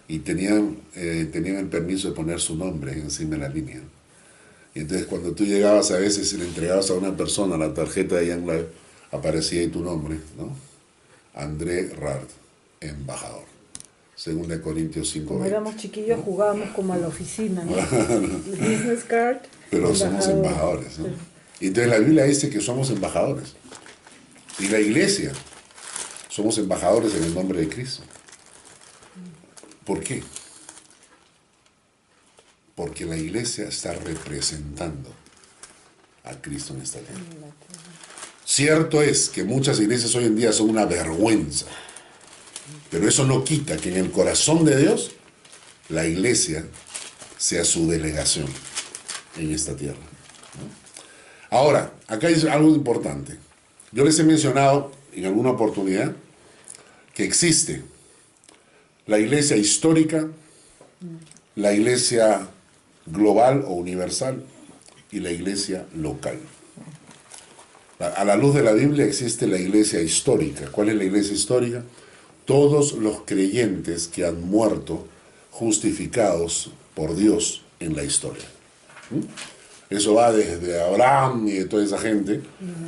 y tenían el permiso de poner su nombre encima de la línea. Y entonces cuando tú llegabas a veces y le entregabas a una persona la tarjeta de Young Life, aparecía ahí tu nombre, ¿no? André Rard, embajador. 2 Corintios 5:20. Como éramos chiquillos, jugábamos como a la oficina, ¿no? El business card. Pero somos embajadores, ¿no? Y entonces la Biblia dice que somos embajadores. Y la iglesia, somos embajadores en el nombre de Cristo. ¿Por qué? Porque la iglesia está representando a Cristo en esta tierra. Cierto es que muchas iglesias hoy en día son una vergüenza, pero eso no quita que en el corazón de Dios la iglesia sea su delegación en esta tierra, ¿no? Ahora, acá hay algo importante. Yo les he mencionado en alguna oportunidad que existe la iglesia histórica, la iglesia global o universal y la iglesia local. A la luz de la Biblia existe la iglesia histórica. ¿Cuál es la iglesia histórica? Todos los creyentes que han muerto justificados por Dios en la historia. Eso va desde Abraham y de toda esa gente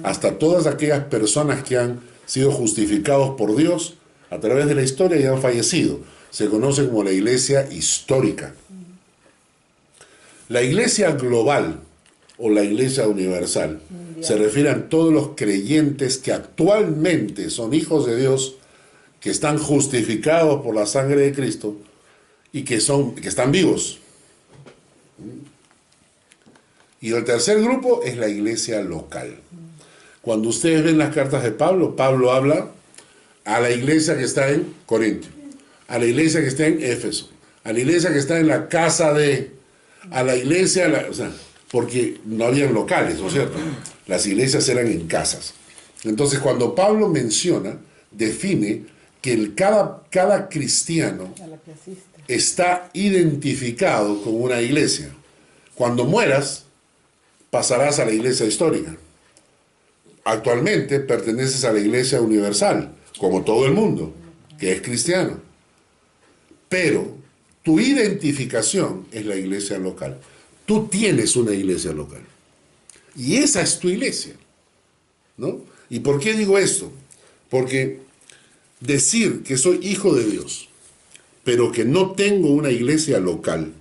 hasta todas aquellas personas que han sido justificados por Dios a través de la historia y han fallecido. Se conoce como la iglesia histórica. La iglesia global o la iglesia universal se refiere a todos los creyentes que actualmente son hijos de Dios, que están justificados por la sangre de Cristo y que están vivos. Y el tercer grupo es la iglesia local. Cuando ustedes ven las cartas de Pablo, Pablo habla a la iglesia que está en Corinto, a la iglesia que está en Éfeso, a la iglesia que está en la casa de, a la iglesia, o sea, porque no habían locales, ¿no es cierto? Las iglesias eran en casas. Entonces, cuando Pablo menciona, define que cada cristiano está identificado con una iglesia. Cuando mueras, pasarás a la iglesia histórica. Actualmente perteneces a la iglesia universal, como todo el mundo, que es cristiano. Pero tu identificación es la iglesia local. Tú tienes una iglesia local. Y esa es tu iglesia, ¿no? ¿Y por qué digo esto? Porque decir que soy hijo de Dios, pero que no tengo una iglesia local,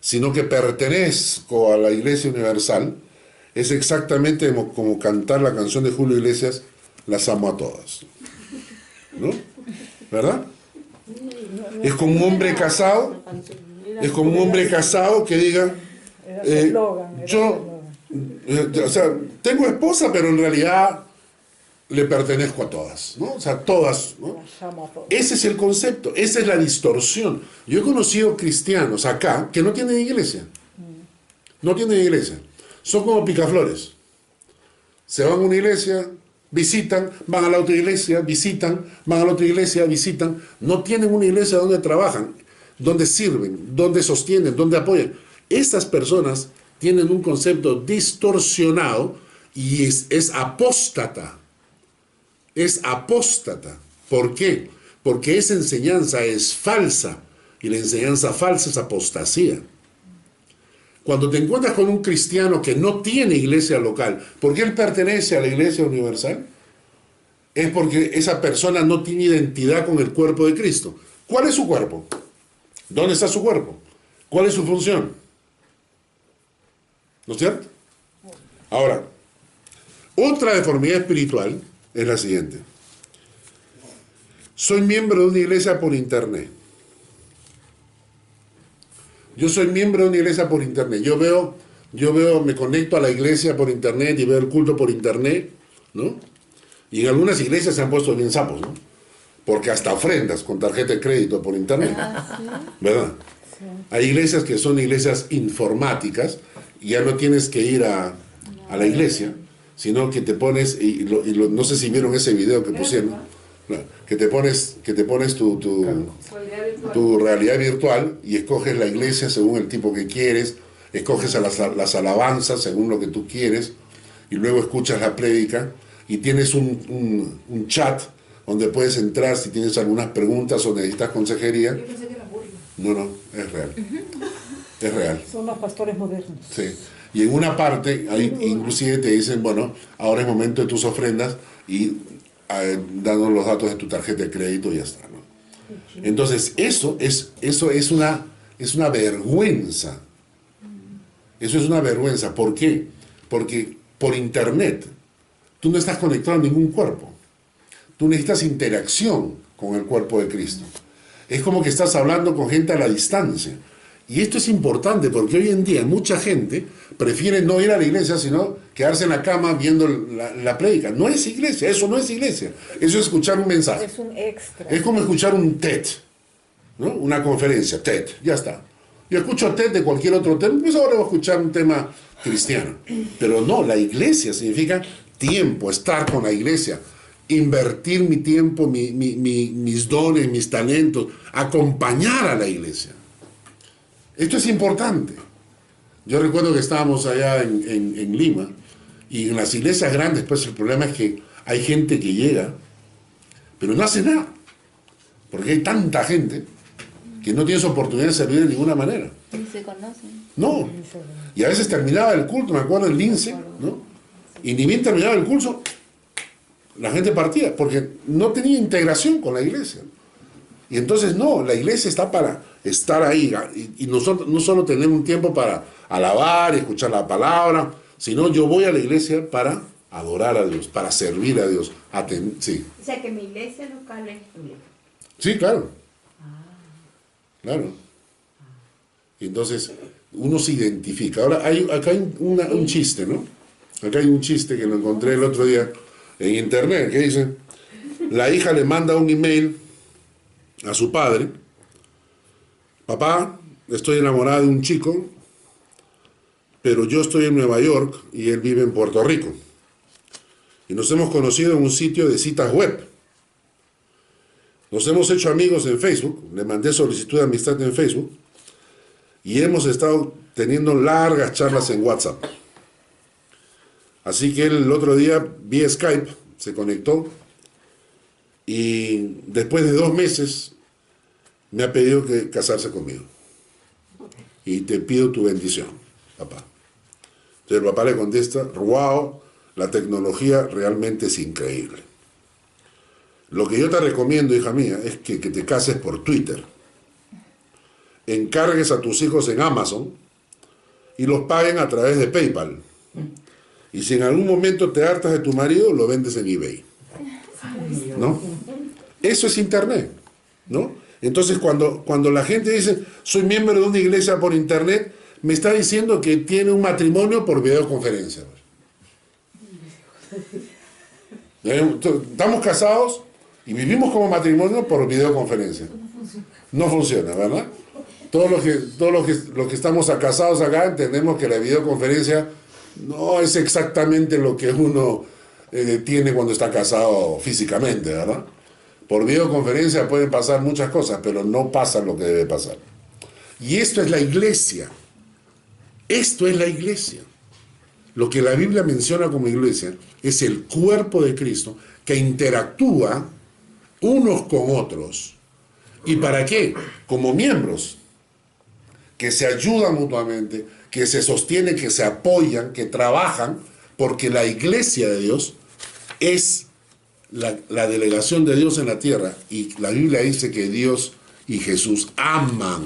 sino que pertenezco a la iglesia universal, es exactamente como cantar la canción de Julio Iglesias, las amo a todas. ¿No? ¿Verdad? Es como un hombre casado, que diga, o sea, tengo esposa, pero en realidad le pertenezco a todas, ¿no? O sea, todas, ¿no? Ese es el concepto, esa es la distorsión. Yo he conocido cristianos acá que no tienen iglesia. No tienen iglesia. Son como picaflores. Se van a una iglesia, visitan, van a la otra iglesia, visitan, van a la otra iglesia, visitan. No tienen una iglesia donde trabajan, donde sirven, donde sostienen, donde apoyan. Estas personas tienen un concepto distorsionado y es apóstata. Es apóstata. ¿Por qué? Porque esa enseñanza es falsa y la enseñanza falsa es apostasía. Cuando te encuentras con un cristiano que no tiene iglesia local, porque él pertenece a la iglesia universal, es porque esa persona no tiene identidad con el cuerpo de Cristo. ¿Cuál es su cuerpo? ¿Dónde está su cuerpo? ¿Cuál es su función? ¿No es cierto? Ahora, otra deformidad espiritual es la siguiente. Soy miembro de una iglesia por internet. Yo soy miembro de una iglesia por internet. Yo veo, me conecto a la iglesia por internet y veo el culto por internet, ¿no? Y en algunas iglesias se han puesto bien sapos, ¿no? Porque hasta ofrendas con tarjeta de crédito por internet, ¿verdad? Sí. Hay iglesias que son iglesias informáticas y ya no tienes que ir a la iglesia, sino que te pones, no sé si vieron ese video que pusieron, que te pones tu realidad virtual y escoges la iglesia según el tipo que quieres, escoges a las alabanzas según lo que tú quieres y luego escuchas la prédica y tienes un chat donde puedes entrar si tienes algunas preguntas o necesitas consejería. Yo pensé que era burla. No, es real. Es real. Son los pastores modernos. Sí. Y en una parte, ahí inclusive te dicen, bueno, ahora es momento de tus ofrendas y dando los datos de tu tarjeta de crédito y ya está, ¿no? Entonces, eso es una vergüenza. Eso es una vergüenza. ¿Por qué? Porque por internet tú no estás conectado a ningún cuerpo. Tú necesitas interacción con el cuerpo de Cristo. Es como que estás hablando con gente a la distancia. Y esto es importante porque hoy en día mucha gente prefiere no ir a la iglesia, sino quedarse en la cama viendo la prédica. No es iglesia, eso no es iglesia. Eso es escuchar un mensaje. Es un extra. Es como escuchar un TED, ¿no? Una conferencia, TED, ya está. Yo escucho TED de cualquier otro tema, pues ahora voy a escuchar un tema cristiano. Pero no, la iglesia significa tiempo, estar con la iglesia, invertir mi tiempo, mis dones, mis talentos, acompañar a la iglesia. Esto es importante. Yo recuerdo que estábamos allá en Lima y en las iglesias grandes, pues el problema es que hay gente que llega, pero no hace nada, porque hay tanta gente que no tienes oportunidad de servir de ninguna manera. Ni se conocen. No. Y a veces terminaba el culto, me acuerdo el lince, ¿no? Y ni bien terminaba el culto, la gente partía, porque no tenía integración con la iglesia. Y entonces no, la iglesia está para estar ahí, y nosotros no solo tener un tiempo para alabar y escuchar la palabra, sino yo voy a la iglesia para adorar a Dios, para servir a Dios. Sí. O sea que mi iglesia local es tuya. Sí, claro. Claro. Y entonces uno se identifica. Ahora, acá hay un chiste, ¿no? Acá hay un chiste que lo encontré el otro día en internet, que dice, la hija le manda un email a su padre: papá, estoy enamorada de un chico, pero yo estoy en Nueva York y él vive en Puerto Rico. Y nos hemos conocido en un sitio de citas web. Nos hemos hecho amigos en Facebook, le mandé solicitud de amistad en Facebook y hemos estado teniendo largas charlas en WhatsApp. Así que él el otro día, vía Skype, se conectó y después de 2 meses me ha pedido que casarse conmigo. Y te pido tu bendición, papá. Entonces el papá le contesta, wow, la tecnología realmente es increíble. Lo que yo te recomiendo, hija mía, es que te cases por Twitter. Encargues a tus hijos en Amazon y los paguen a través de PayPal. Y si en algún momento te hartas de tu marido, lo vendes en eBay. ¿No? Eso es Internet, ¿no? Entonces, cuando la gente dice, soy miembro de una iglesia por Internet, me está diciendo que tiene un matrimonio por videoconferencia. Estamos casados y vivimos como matrimonio por videoconferencia. No funciona, ¿verdad? Todos los que estamos casados acá entendemos que la videoconferencia no es exactamente lo que uno tiene cuando está casado físicamente, ¿verdad? Por videoconferencia pueden pasar muchas cosas, pero no pasa lo que debe pasar. Y esto es la iglesia. Esto es la iglesia. Lo que la Biblia menciona como iglesia es el cuerpo de Cristo que interactúa unos con otros. ¿Y para qué? Como miembros que se ayudan mutuamente, que se sostienen, que se apoyan, que trabajan, porque la iglesia de Dios es la delegación de Dios en la tierra. Y la Biblia dice que Dios y Jesús aman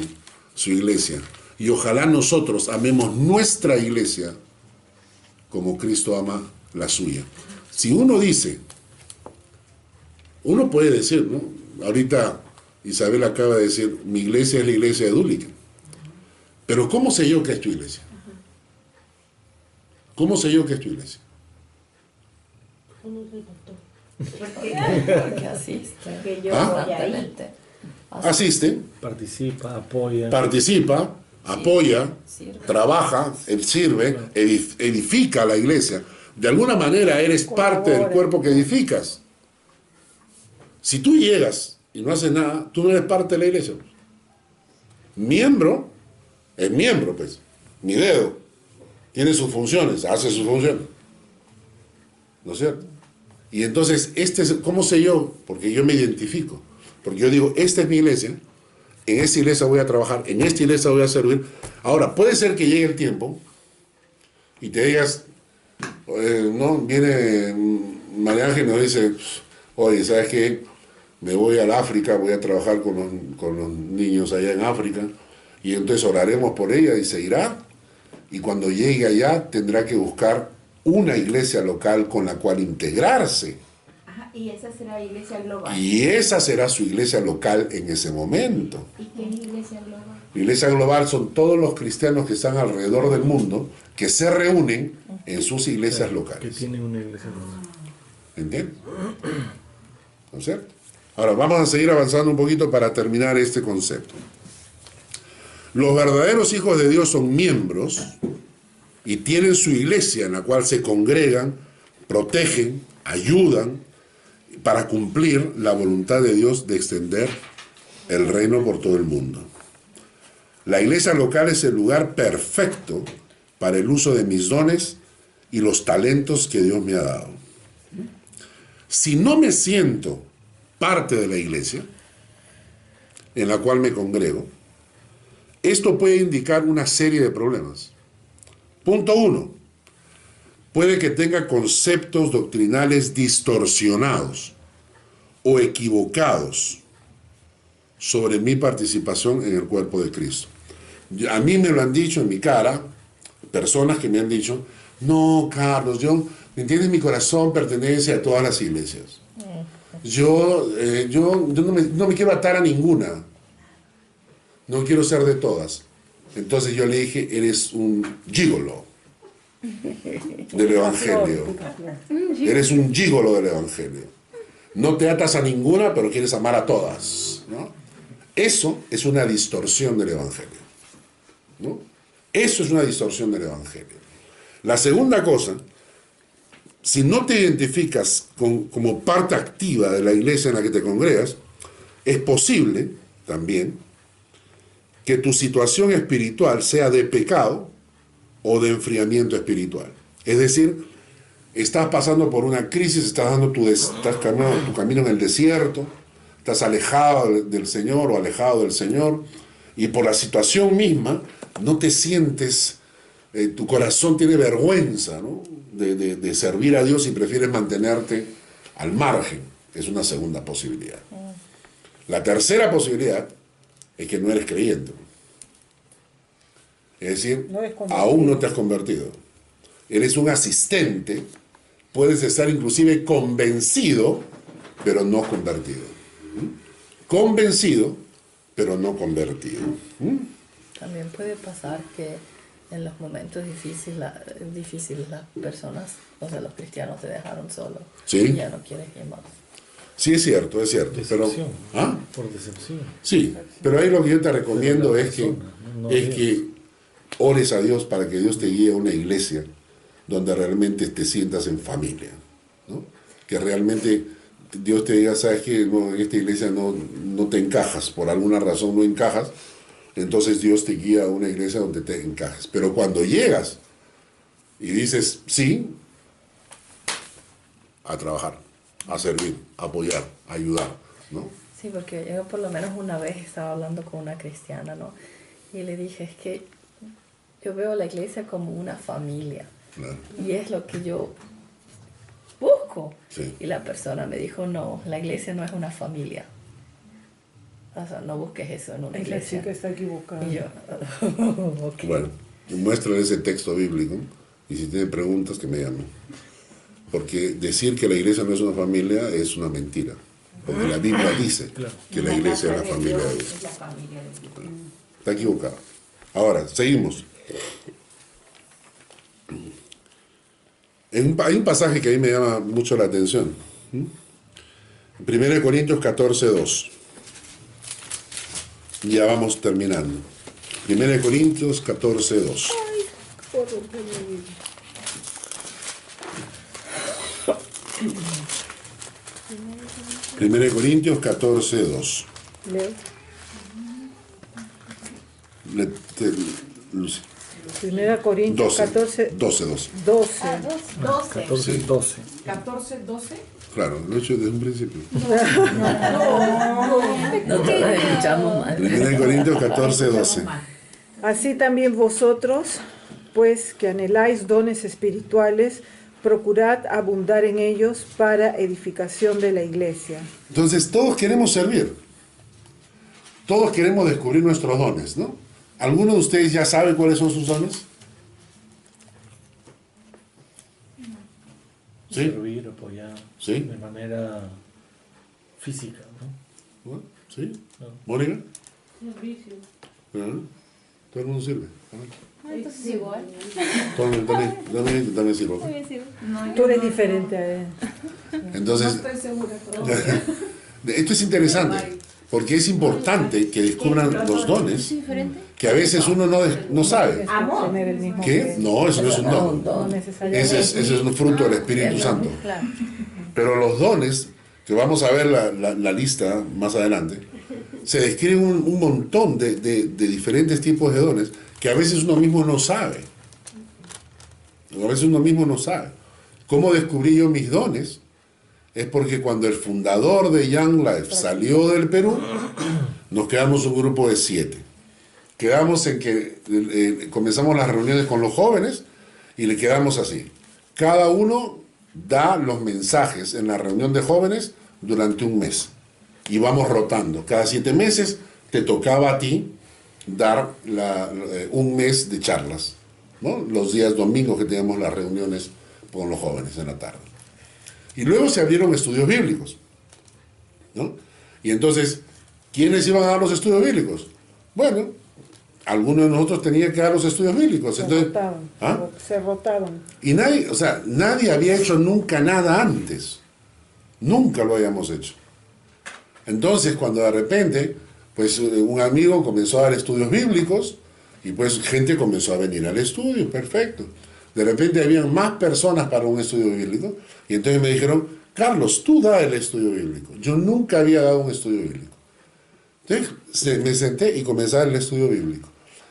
su iglesia. Y ojalá nosotros amemos nuestra iglesia como Cristo ama la suya. Si uno dice, uno puede decir, ¿no? Ahorita Isabel acaba de decir, mi iglesia es la iglesia de Dúlica. Pero ¿cómo sé yo que es tu iglesia? ¿Cómo sé yo que es tu iglesia? Porque asiste. Que yo ¿Ah? voy ahí. Asiste, Participa, apoya. participa, apoya, Sirve. trabaja, sirve, edifica la iglesia. De alguna manera eres parte del cuerpo que edificas. Si tú llegas y no haces nada, tú no eres parte de la iglesia. Miembro es miembro, pues. Mi dedo tiene sus funciones, hace sus funciones. ¿No es cierto? Y entonces, ¿cómo sé yo? Porque yo me identifico. Porque yo digo, esta es mi iglesia, en esta iglesia voy a trabajar, en esta iglesia voy a servir. Ahora, puede ser que llegue el tiempo y te digas, no, viene María Ángel y nos dice, oye, ¿sabes qué? Me voy al África, voy a trabajar con los niños allá en África, y entonces oraremos por ella y se irá, y cuando llegue allá tendrá que buscar una iglesia local con la cual integrarse. Ajá, y esa será iglesia global. Y esa será su iglesia local en ese momento. ¿Y qué es iglesia global? La iglesia global son todos los cristianos que están alrededor del mundo que se reúnen en sus iglesias Que locales. tienen una iglesia local. ¿Entiendes? ¿No es cierto? Ahora, vamos a seguir avanzando un poquito para terminar este concepto. Los verdaderos hijos de Dios son miembros y tienen su iglesia en la cual se congregan, protegen, ayudan para cumplir la voluntad de Dios de extender el reino por todo el mundo. La iglesia local es el lugar perfecto para el uso de mis dones y los talentos que Dios me ha dado. Si no me siento parte de la iglesia en la cual me congrego, esto puede indicar una serie de problemas. Punto 1. Puede que tenga conceptos doctrinales distorsionados o equivocados sobre mi participación en el cuerpo de Cristo. A mí me lo han dicho en mi cara, personas que me han dicho, no, Carlos, ¿me entiendes? Mi corazón pertenece a todas las iglesias. Yo no me quiero atar a ninguna. No quiero ser de todas. Entonces yo le dije, eres un gigolo del Evangelio. Eres un gigolo del Evangelio. No te atas a ninguna, pero quieres amar a todas, ¿no? Eso es una distorsión del Evangelio, ¿no? Eso es una distorsión del Evangelio. La segunda cosa, si no te identificas como parte activa de la iglesia en la que te congregas, es posible también que tu situación espiritual sea de pecado o de enfriamiento espiritual. Es decir, estás pasando por una crisis, estás caminando tu camino en el desierto, estás alejado del Señor o alejado del Señor, y por la situación misma no te sientes, tu corazón tiene vergüenza, ¿no? de servir a Dios y prefieres mantenerte al margen. Es una segunda posibilidad. La tercera posibilidad es que no eres creyente. Es decir, No eres convertido. aún no te has convertido. Eres un asistente, puedes estar inclusive convencido, pero no convertido. Convencido, pero no convertido. También puede pasar que en los momentos difíciles las personas, o sea, los cristianos te dejaron solo. Sí. Y ya no quieres ir más. Sí, es cierto, es cierto. Pero, Decepción. ¿ah? Por decepción. Sí, pero ahí lo que yo te recomiendo Pero la es que, persona, no Dios. que ores a Dios para que Dios te guíe a una iglesia donde realmente te sientas en familia, ¿no? Que realmente Dios te diga, sabes que en esta iglesia no te encajas, por alguna razón no encajas, entonces Dios te guía a una iglesia donde te encajes. Pero cuando llegas y dices sí, a trabajar, a servir, a apoyar, a ayudar, ¿no? Sí, porque yo por lo menos una vez estaba hablando con una cristiana, ¿no? Y le dije, es que yo veo la iglesia como una familia. Claro. Y es lo que yo busco. Sí. Y la persona me dijo, no, la iglesia no es una familia. O sea, no busques eso en una Es la iglesia. chica está equivocada. Y yo, ok. Bueno, muéstrale ese texto bíblico y si tiene preguntas que me llamen. Porque decir que la iglesia no es una familia es una mentira. Porque la Biblia dice que la iglesia es la familia de Dios. Es la familia de Dios. Está equivocado. Ahora, seguimos. Hay un pasaje que a mí me llama mucho la atención. 1 Corintios 14:2. Ya vamos terminando. 1 Corintios 14:2. 1 Corintios 14:2. Leo. Lucy. 1 Corintios 14, 12. 12. 14, 12. 14, 12. Claro, lo he hecho desde un principio. Nosotros escuchamos mal. 1 Corintios 14:12. Así también vosotros, pues que anheláis dones espirituales, procurad abundar en ellos para edificación de la iglesia. Entonces, todos queremos servir. Todos queremos descubrir nuestros dones, ¿no? ¿Alguno de ustedes ya sabe cuáles son sus dones? ¿Sí? Servir, apoyar. Sí. De manera física, ¿no? ¿No? ¿Sí? No. ¿Mónica? Servicio. ¿Ah? Todo el mundo sirve. Entonces igual. También sirvo. Tú eres diferente a él. Entonces, No estoy segura. esto es interesante, porque es importante que descubran los dones que a veces uno no sabe. Amor. Tener el mismo ¿Qué? fe. No, eso no es un don. No necesariamente. Ese es un fruto del Espíritu Santo. Claro. Pero los dones, que vamos a ver la lista más adelante, se describen un montón de diferentes tipos de dones que a veces uno mismo no sabe. A veces uno mismo no sabe. ¿Cómo descubrí yo mis dones? Es porque cuando el fundador de Young Life salió del Perú, nos quedamos un grupo de 7. Quedamos en que comenzamos las reuniones con los jóvenes y le quedamos así. Cada uno da los mensajes en la reunión de jóvenes durante un mes. Y vamos rotando. Cada 7 meses te tocaba a ti dar un mes de charlas, ¿no? Los días domingos que teníamos las reuniones con los jóvenes en la tarde. Y luego se abrieron estudios bíblicos, ¿no? Y entonces, ¿quiénes iban a dar los estudios bíblicos? Bueno, algunos de nosotros tenían que dar los estudios bíblicos. Entonces, Se rotaban. y nadie había hecho nunca nada antes. Nunca lo habíamos hecho. Entonces, cuando de repente, pues un amigo comenzó a dar estudios bíblicos y pues gente comenzó a venir al estudio, perfecto. De repente habían más personas para un estudio bíblico y entonces me dijeron, Carlos, tú da el estudio bíblico. Yo nunca había dado un estudio bíblico. Entonces me senté y comencé a dar el estudio bíblico.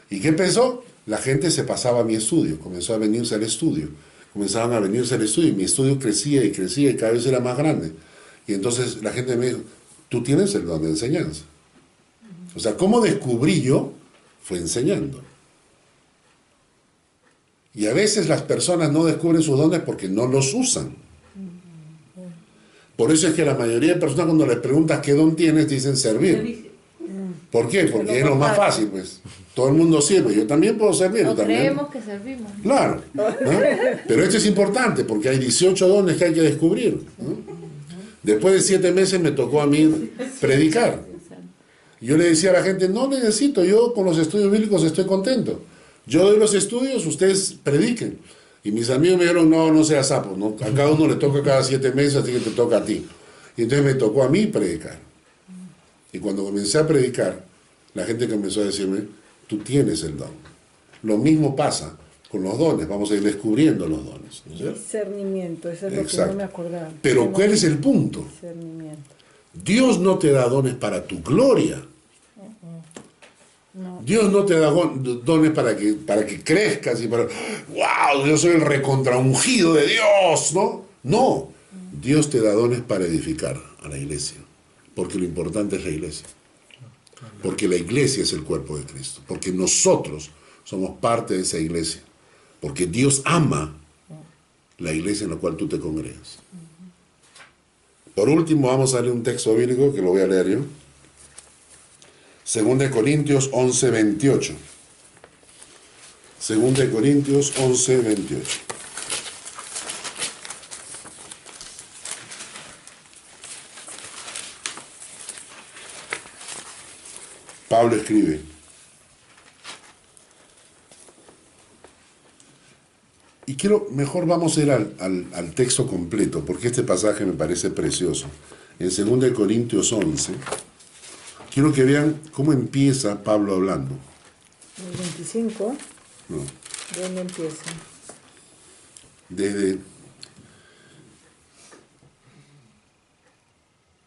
¿Y qué pensó? La gente se pasaba a mi estudio, comenzó a venirse al estudio. Comenzaban a venirse al estudio y mi estudio crecía y crecía y cada vez era más grande. Y entonces la gente me dijo, tú tienes el don de enseñanza. O sea, ¿cómo descubrí yo? Fue enseñando. Y a veces las personas no descubren sus dones porque no los usan. Por eso es que la mayoría de personas cuando les preguntas qué don tienes, dicen servir. ¿Por qué? Porque es lo más fácil, pues. Todo el mundo sirve. Yo también puedo servir. O yo también. creemos que servimos. Claro. ¿No? Pero esto es importante porque hay 18 dones que hay que descubrir. ¿No? Después de 7 meses me tocó a mí predicar. Yo le decía a la gente, no necesito, yo con los estudios bíblicos estoy contento. Yo doy los estudios, ustedes prediquen. Y mis amigos me dijeron, no seas sapo, ¿no? A cada uno le toca cada 7 meses, así que te toca a ti. Y entonces me tocó a mí predicar. Y cuando comencé a predicar, la gente comenzó a decirme, tú tienes el don. Lo mismo pasa con los dones, vamos a ir descubriendo los dones. ¿No es cierto? Discernimiento, eso es lo Exacto. que no me acordaba. Pero ¿cuál es el punto? Discernimiento. Dios no te da dones para tu gloria. No. Dios no te da dones para que crezcas y para, wow, yo soy el recontraungido de Dios, ¿no? No, Dios te da dones para edificar a la iglesia, porque lo importante es la iglesia, porque la iglesia es el cuerpo de Cristo, porque nosotros somos parte de esa iglesia, porque Dios ama la iglesia en la cual tú te congregas. Por último, vamos a leer un texto bíblico que lo voy a leer yo. 2 Corintios 11, 28. 2 Corintios 11, 28. Pablo escribe: y mejor vamos a ir al texto completo, porque este pasaje me parece precioso. En 2 Corintios 11, quiero que vean cómo empieza Pablo hablando. El 25, No, ¿de dónde empieza? desde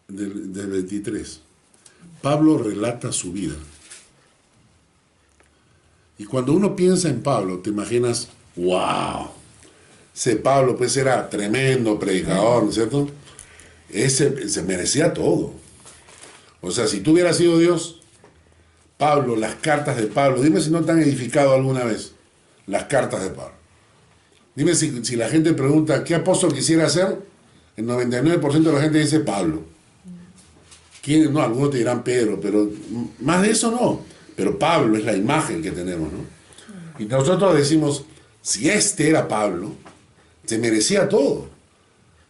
del 23. Pablo relata su vida. Y cuando uno piensa en Pablo, te imaginas, wow, ese Pablo pues era tremendo predicador, ¿no es cierto? Ese se merecía todo. O sea, si tú hubieras sido Dios, Pablo, las cartas de Pablo, dime si no te han edificado alguna vez las cartas de Pablo. Dime si la gente pregunta, ¿qué apóstol quisiera ser? El 99% de la gente dice Pablo. ¿Quién? No, algunos te dirán Pedro, pero más de eso no. Pero Pablo es la imagen que tenemos, ¿no? Y nosotros decimos, si este era Pablo, se merecía todo.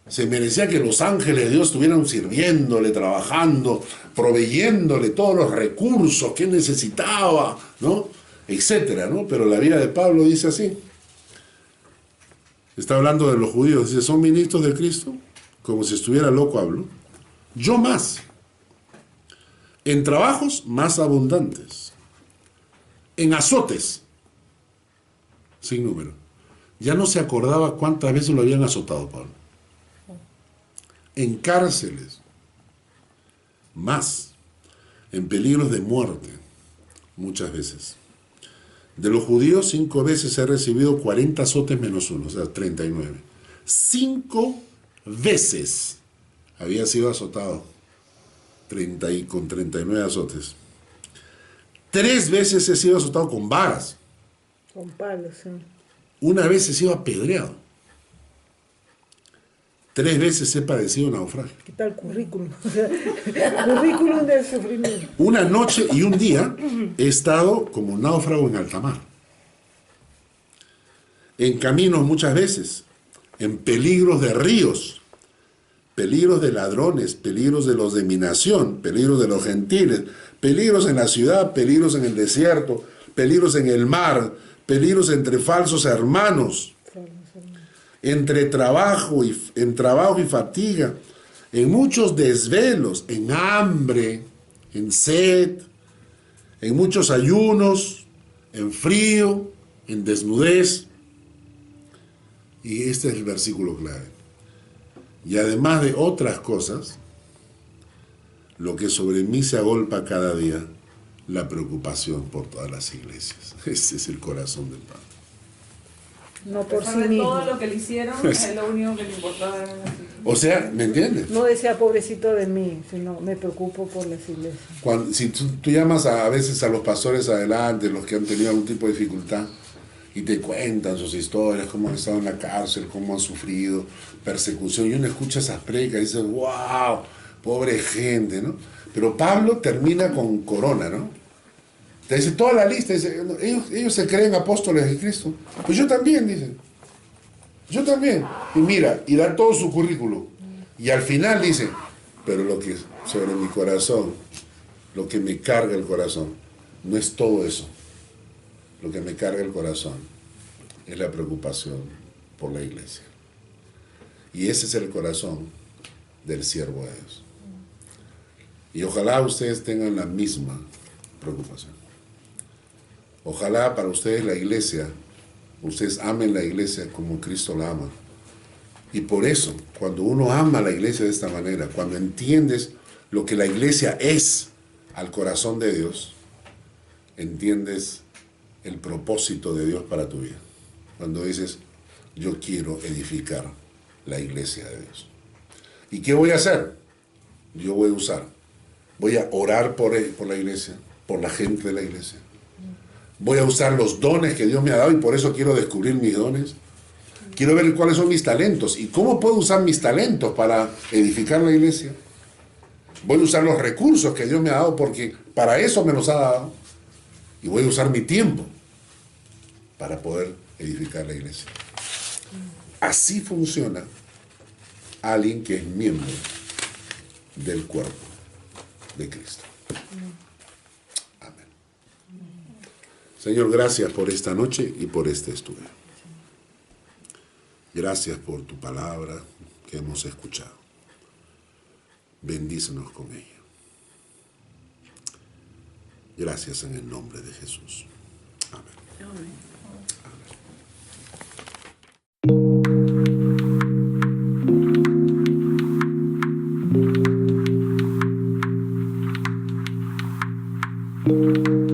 Se merecía que los ángeles de Dios estuvieran sirviéndole, trabajando, proveyéndole todos los recursos que él necesitaba, ¿no? Etcétera, ¿no? Pero la vida de Pablo dice así. Está hablando de los judíos, dice, son ministros de Cristo, como si estuviera loco hablo. Yo más. En trabajos más abundantes. En azotes. Sin número. Ya no se acordaba cuántas veces lo habían azotado Pablo. En cárceles, más, en peligros de muerte, muchas veces. De los judíos, 5 veces he recibido 40 azotes menos 1, o sea, 39. 5 veces había sido azotado, con 39 azotes. 3 veces he sido azotado con varas. Con palos, sí. 1 vez he sido apedreado. 3 veces he padecido naufragio. ¿Qué tal currículum? Currículum del sufrimiento. 1 noche y 1 día he estado como náufrago en alta mar. En caminos muchas veces, en peligros de ríos, peligros de ladrones, peligros de los de mi nación, peligros de los gentiles, peligros en la ciudad, peligros en el desierto, peligros en el mar, peligros entre falsos hermanos, en trabajo y fatiga, en muchos desvelos, en hambre, en sed, en muchos ayunos, en frío, en desnudez. Y este es el versículo clave. Y además de otras cosas, lo que sobre mí se agolpa cada día, la preocupación por todas las iglesias. Ese es el corazón del Padre. No A por pesar sí de mismo. todo lo que le hicieron, es lo único que le importaba. O sea, ¿me entiendes? No decía pobrecito de mí, sino me preocupo por las iglesias. Si tú llamas a veces a los pastores adelante, los que han tenido algún tipo de dificultad, y te cuentan sus historias, cómo han estado en la cárcel, cómo han sufrido persecución, y uno escucha esas predicas y dice, wow, pobre gente, ¿no? Pero Pablo termina con corona, ¿no? Te dice toda la lista, dice, ellos se creen apóstoles de Cristo. Pues yo también, dice. Yo también. Y mira, y da todo su currículum. Y al final dice, pero lo que sobre mi corazón, lo que me carga el corazón, no es todo eso. Lo que me carga el corazón es la preocupación por la iglesia. Y ese es el corazón del siervo de Dios. Y ojalá ustedes tengan la misma preocupación. Ojalá para ustedes la iglesia, ustedes amen la iglesia como Cristo la ama. Y por eso, cuando uno ama la iglesia de esta manera, cuando entiendes lo que la iglesia es al corazón de Dios, entiendes el propósito de Dios para tu vida. Cuando dices, yo quiero edificar la iglesia de Dios. ¿Y qué voy a hacer? Yo voy a orar por la iglesia, por la gente de la iglesia. Voy a usar los dones que Dios me ha dado y por eso quiero descubrir mis dones. Quiero ver cuáles son mis talentos y cómo puedo usar mis talentos para edificar la iglesia. Voy a usar los recursos que Dios me ha dado porque para eso me los ha dado. Y voy a usar mi tiempo para poder edificar la iglesia. Así funciona alguien que es miembro del cuerpo de Cristo. Amén. Señor, gracias por esta noche y por este estudio. Gracias por tu palabra que hemos escuchado. Bendícenos con ella. Gracias en el nombre de Jesús. Amén. Amén. Amén.